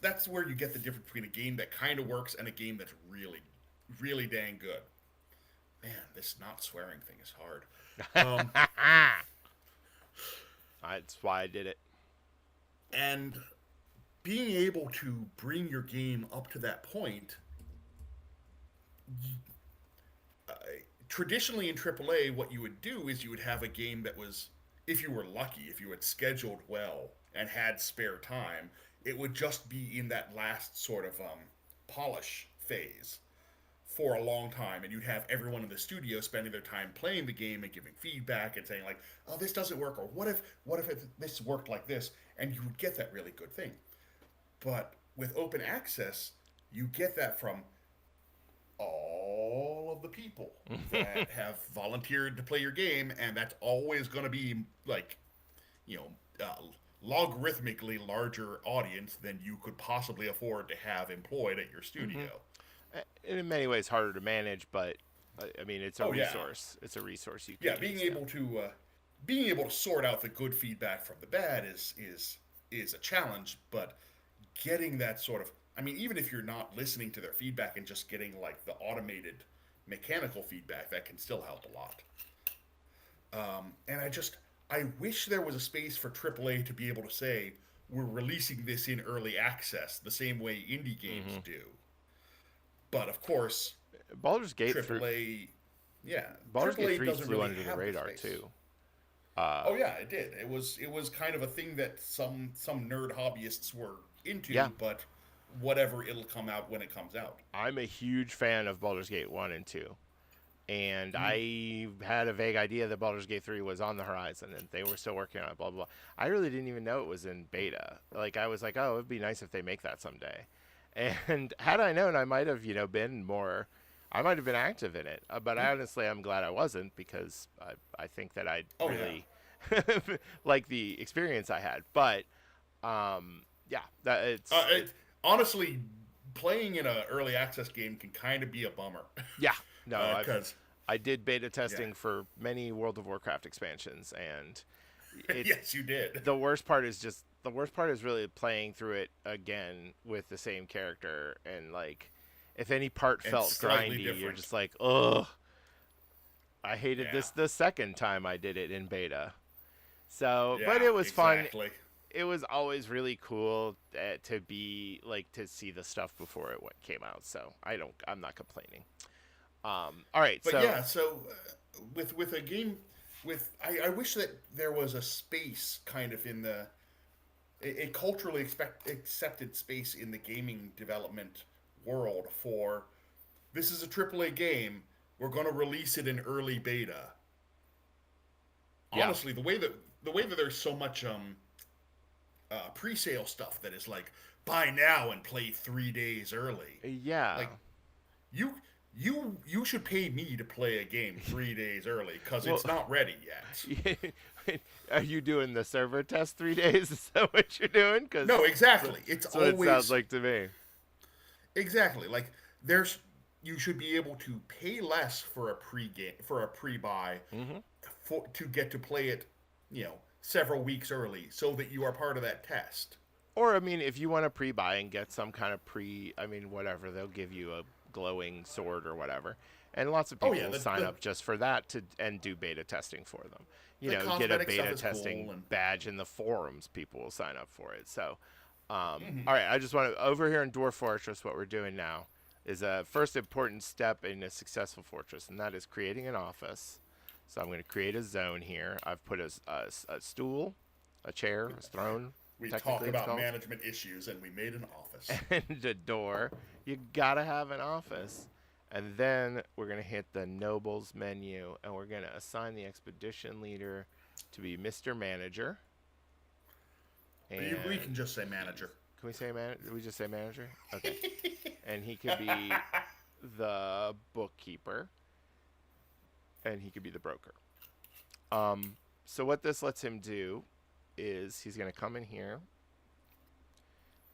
that's where you get the difference between a game that kind of works and a game that's really dang good. Man, this not swearing thing is hard. Um, That's why I did it. and being able to bring your game up to that point, traditionally in AAA, what you would do is you would have a game that was, if you were lucky, if you had scheduled well and had spare time, it would just be in that last sort of polish phase for a long time, and you'd have everyone in the studio spending their time playing the game and giving feedback and saying like, "Oh, this doesn't work," or "What if this worked like this?" And you would get that really good thing. But with open access, you get that from all of the people that have volunteered to play your game, and that's always going to be like, you know, logarithmically larger audience than you could possibly afford to have employed at your Hmm. studio. In many ways harder to manage, but I mean it's a Oh yeah, resource. It's a resource you can yeah. use. Yeah. Being able to sort out the good feedback from the bad is a challenge, but getting that sort of, I mean, even if you're not listening to their feedback and just getting like the automated mechanical feedback, that can still help a lot. And I wish there was a space for AAA to be able to say, we're releasing this in early access the same way indie games Hmm. do. But of course, Baldur's Gate through AAA, yeah, Baldur's Gate AAA 3 doesn't flew really under the have the radar space. too. Uh, Oh yeah, it did. It was kind of a thing that some nerd hobbyists were yeah, into, but whatever, it'll come out when it comes out. I'm a huge fan of Baldur's Gate 1 and 2. And Mm. I had a vague idea that Baldur's Gate 3 was on the horizon and they were still working on it, blah, blah, blah. I really didn't even know it was in beta. Like, I was like, oh, it'd be nice if they make that someday. And had I known, I might have, been more, I might have been active in it. But I honestly, I'm glad I wasn't because I think that I Oh yeah. really like the experience I had. But, yeah, that Uh, it, honestly, playing in an early access game can kind of be a bummer, yeah, no, because I did beta yeah, testing for many World of Warcraft expansions, and it yes, you did. the worst part is really playing through it again with the same character, and like if any part And felt slightly grindy, you're different. just like, ugh. I hated Yeah, this the second time I did it in beta. So, but yeah, it was fun. exactly. It was always really cool to be like to see the stuff before it came out. So I'm not complaining. All right, But so yeah, so with a game with I wish that there was a space kind of in a culturally accepted space in the gaming development world for, this is a AAA game. We're going to release it in early beta. yeah, Honestly, the way that there's so much pre-sale stuff that is like, buy now and play 3 days early. yeah. Like, you you should pay me to play a game 3 days early because Well, it's not ready yet. are you doing the server test 3 days? Is that what you're doing? Because No, that's exactly. It's what it sounds always like to me. exactly like, there's you should be able to pay less for a pre-game, for a pre-buy, Hmm. to get to play it, several weeks early, so that you are part of that test. Or, I mean, if you want to pre-buy and get some kind of I mean, whatever, they'll give you a glowing sword or whatever. And lots of Oh people yeah, will the sign the, up just for that and do beta testing for them. the Get a cosmetic stuff beta is cool, testing and badge in the forums. People will sign up for it. So, all right, I just want to, over here in Dwarf Fortress, what we're doing now is a first important step in a successful fortress, and that is creating an office. So I'm going to create a zone here. I've put a stool, a chair, a throne, we talked technically it's about called, management issues, and we made an office. and a door. You gotta have an office. And then we're gonna hit the nobles menu, and we're gonna assign the expedition leader to be Mr. Manager. We can And just say manager. can we say man? Did we just say manager? Okay. And he could be the bookkeeper, and he could be the broker. So what this lets him do is he's gonna come in here,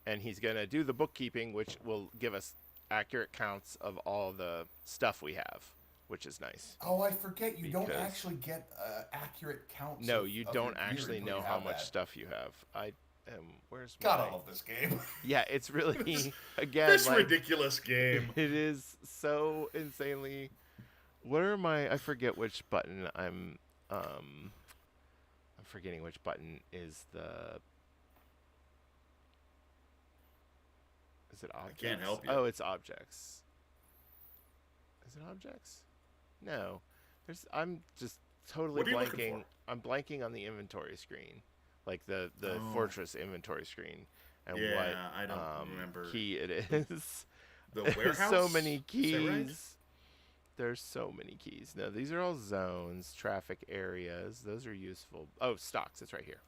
and he's going to do the bookkeeping, which will give us accurate counts of all the stuff we have, which is nice Oh, I forget. You don't because actually get accurate counts no, you of your don't gear actually until you know how have much that. stuff you have. Where's God, I my love this game. yeah, it's really again This like ridiculous it game. is so insanely. What are my? I forget which button I'm forgetting which button is the. Is it I can't objects? help you. Oh, it's objects. Is it objects? No. I'm just totally What are you looking for? blanking. I'm blanking on the inventory screen. Like the Oh, fortress inventory screen and what yeah. I don't remember. key it is. the So many warehouse. Is that right? keys. There's so many keys. No, these are all zones, traffic areas. Those are useful. Oh, stocks. It's right here.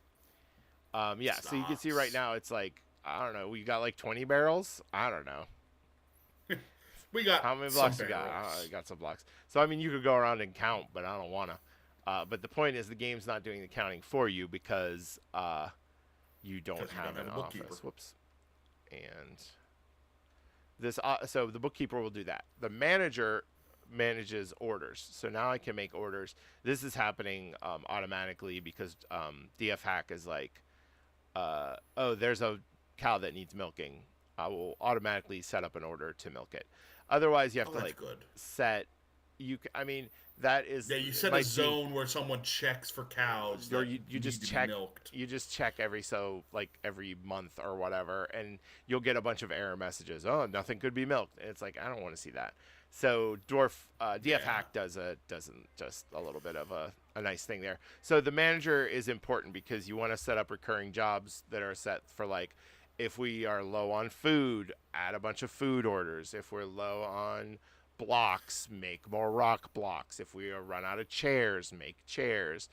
Yeah. So you can see right Stocks. now, it's like I don't know. We got like 20 barrels. I don't know. We got How many some blocks you got? I barrels got some blocks. So I mean, you could go around and count, but I don't wanna. But the point is, the game's not doing the counting for you because you don't because you don't have have an a bookkeeper. office. Whoops. And this, so the bookkeeper will do that. The manager manages orders. So now I can make orders. This is happening automatically because DF Hack is like, oh, there's a cow that needs milking. I will automatically set up an order to milk it. Otherwise, you have Oh, to that's like good. set. I mean, that is Yeah, you it set a might be, zone where someone checks for cows or that you need just to be check. milked. You just check every so like every month or whatever, and you'll get a bunch of error messages. Oh, nothing could be milked. And it's like I don't want to see that. So DF Yeah. Hack doesn't just a little bit of a nice thing there. So the manager is important because you want to set up recurring jobs that are set for like if we are low on food, add a bunch of food orders. If we're low on blocks, make more rock blocks. If we run out of chairs, make chairs.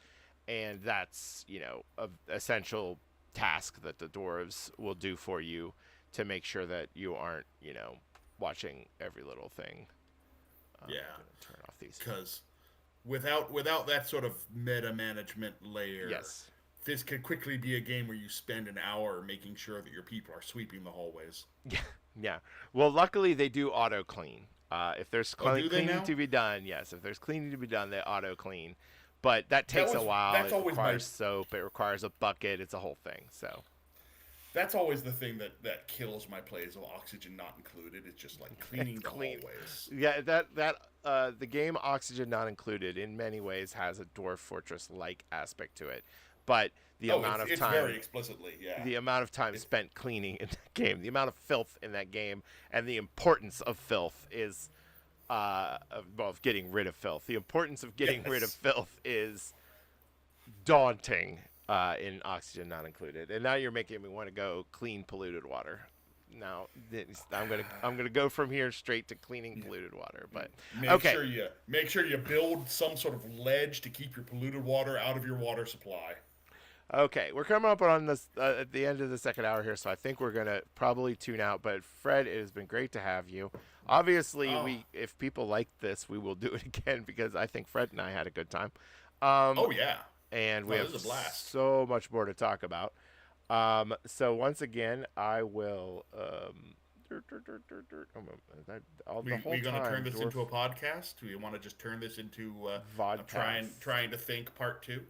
And that's, a essential task that the dwarves will do for you to make sure that you aren't, watching every little thing. I'm Yeah. going to turn off these. Because without that sort of meta management layer, Yes. this could quickly be a game where you spend an hour making sure that your people are sweeping the hallways. Yeah. Yeah. Well, luckily they do auto clean. If there's Oh, do they cleaning now? to be done, yes. If there's cleaning to be done, they auto clean. But that That takes a was while. that's It always my requires soap. It requires a bucket. It's a whole thing. So that's always the thing that kills my plays of oxygen not included. It's just like cleaning the clean. hallways. Yeah, the game Oxygen Not Included in many ways has a Dwarf Fortress like aspect to it, but Oh, it's very explicitly, yeah. the amount of time It, spent cleaning in that game, the amount of filth in that game, and the importance of filth is of getting rid of filth. The importance of getting rid of yes. filth is daunting in Oxygen Not Included. And now you're making me want to go clean polluted water. Now I'm gonna go from here straight to cleaning polluted water. But okay, Make sure you build some sort of ledge to keep your polluted water out of your water supply. okay, we're coming up on this at the end of the second hour here, so I think we're gonna probably tune out. But Fred, it has been great to have you. Obviously, Oh, if people like this, we will do it again because I think Fred and I had a good time. oh yeah. And we No, have this is a blast. so much more to talk about. So once again, I will. The whole We gonna turn time, this into dwarf a podcast? Do you want to just turn this into I'm vodcast. trying to think part two?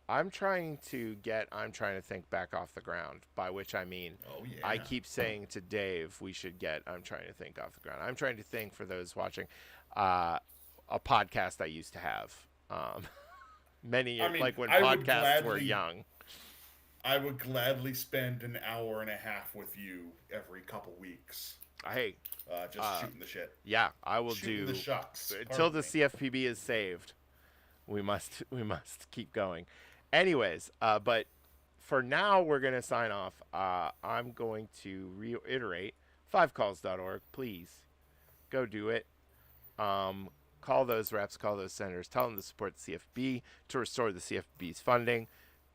I'm trying to think back off the ground. By which I mean, Oh I yeah. keep saying to Dave, we should get. I'm trying to think off the ground. I'm trying to think for those watching, a podcast I used to have. Many I mean, like when podcasts were young. I would gladly spend an hour and a half with you every couple weeks, Hey, just shooting the shit, yeah, I will shooting the do shucks. until Pardon the me. CFPB is saved. We must keep going. Anyways, but for now we're gonna sign off. I'm going to reiterate fivecalls.org. Please go do it. Call those reps, call those senators, tell them to support the CFB to restore the CFB's funding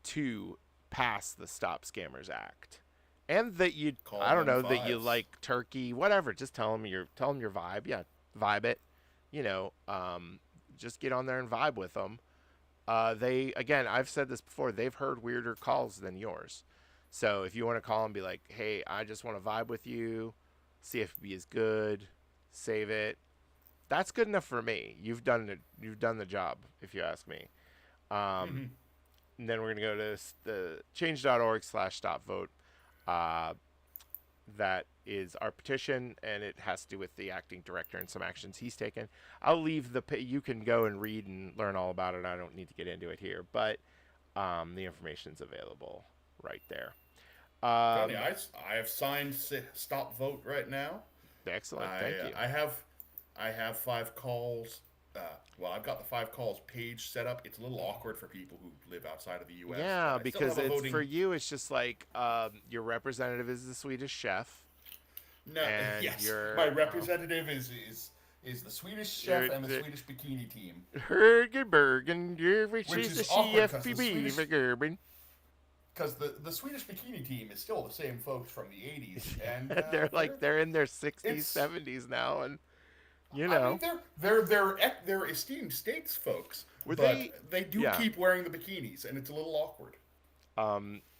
to pass the Stop Scammers Act. And that Call I don't them know, that you fives. like turkey, whatever. Just tell them your vibe. Yeah, vibe it. You know, just get on there and vibe with them. Again, I've said this before, they've heard weirder calls than yours. So if you want to call and be like, hey, I just want to vibe with you, CFB is good, save it. That's good enough for me. You've done the job, if you ask me. And then we're gonna go to the change.org/stop vote. Uh, that is our petition, and it has to do with the acting director and some actions he's taken. I'll leave you can go and read and learn all about it. I don't need to get into it here, but the information's available right there. Funny, Um, I have signed stop vote right now. Excellent, I thank uh, you. I have I have five calls. Well, I've got the five calls page set up. It's a little awkward for people who live outside of the U.S., but Yeah, I still because have a it's for voting. you. It's just like your representative is the Swedish chef. No, and yes, my you're representative is the Swedish chef you're and the the Swedish bikini team, Hergenbergen, which she's the is awkward because CFPB Gerben. the Swedish bikini team is still the same folks from the '80s, and They're like they're in their 60s, it's 70s now, and you I mean know, they're esteemed states folks, were they? but they do Yeah. keep wearing the bikinis, and it's a little awkward.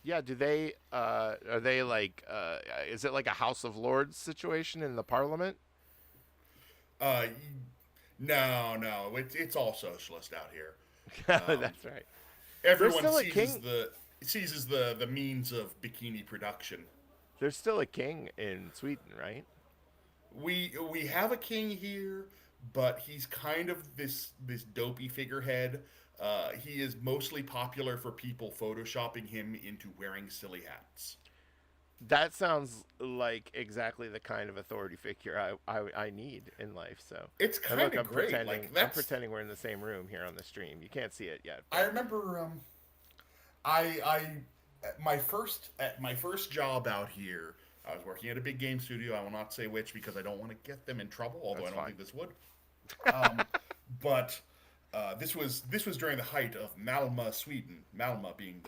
Yeah, do they are they like is it like a House of Lords situation in the parliament? Uh, no, it's all socialist out here. That's right. There's Everyone still a king. seizes the means of bikini production. There's still a king in Sweden, right? We have a king here, but he's kind of this dopey figurehead. He is mostly popular for people photoshopping him into wearing silly hats. That sounds like exactly the kind of authority figure I need in life. So, It's and kind look, of I'm great. pretending. Like I'm that's pretending we're in the same room here on the stream. You can't see it yet, I but remember I at my first job out here. I was working at a big game studio. I will not say which because I don't want to get them in trouble. Although that's I don't fine. think this would. Um, but this was during the height of Malmö, Sweden. Malmö being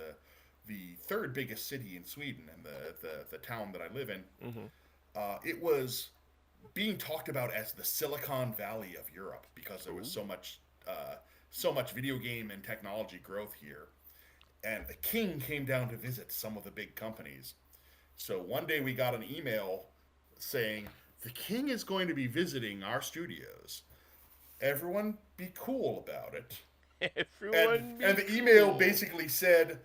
the third biggest city in Sweden and the town that I live in. It was being talked about as the Silicon Valley of Europe because there was Ooh. so much video game and technology growth here. And the king came down to visit some of the big companies. So one day we got an email saying the king is going to be visiting our studios. Everyone be cool about it. Everyone And be the email cool. basically said,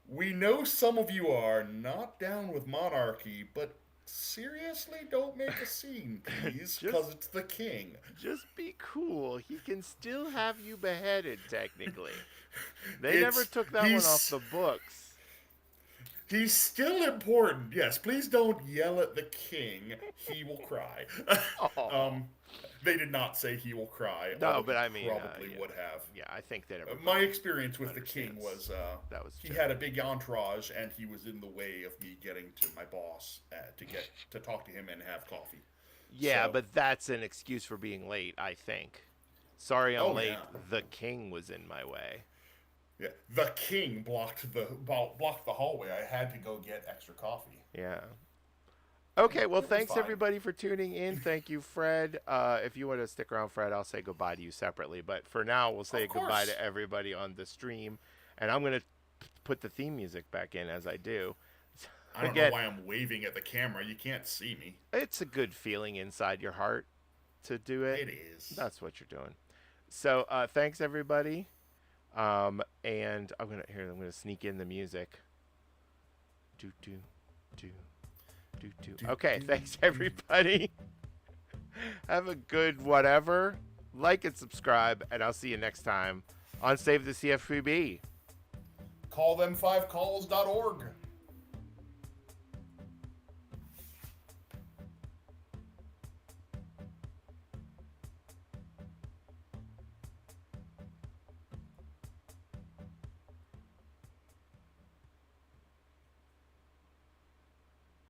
"We know some of you are not down with monarchy, but seriously, don't make a scene, please, because just it's the king. just be cool. He can still have you beheaded technically. They never It's took that one off he's the books. he's still important. Yes, please don't yell at the king. He will cry." Oh. um, they did not say he will cry, No, although but he I mean, probably yeah. would have. Yeah, I think that My everybody experience with the king understands was that was a he joke. had a big entourage and he was in the way of me getting to my boss to talk to him and have coffee. Yeah, So, but that's an excuse for being late, I think. Sorry I'm oh late. yeah, The king was in my way. yeah. The king blocked the hallway. I had to go get extra coffee. Yeah. Okay, well, It was thanks fine. everybody for tuning in. Thank you, Fred. If you want to stick around, Fred, I'll say goodbye to you separately. But for now, we'll say Of goodbye course. to everybody on the stream. And I'm going to put the theme music back in as I do. I don't know Again, why I'm waving at the camera. You can't see me. it's a good feeling inside your heart to do it. It is. That's what you're doing. So thanks everybody. And I'm gonna sneak in the music. Do do do do do. Do, Okay, do, thanks do. everybody. Have a good whatever. Like and subscribe, and I'll see you next time on Save the CFPB. Call them 5calls.org.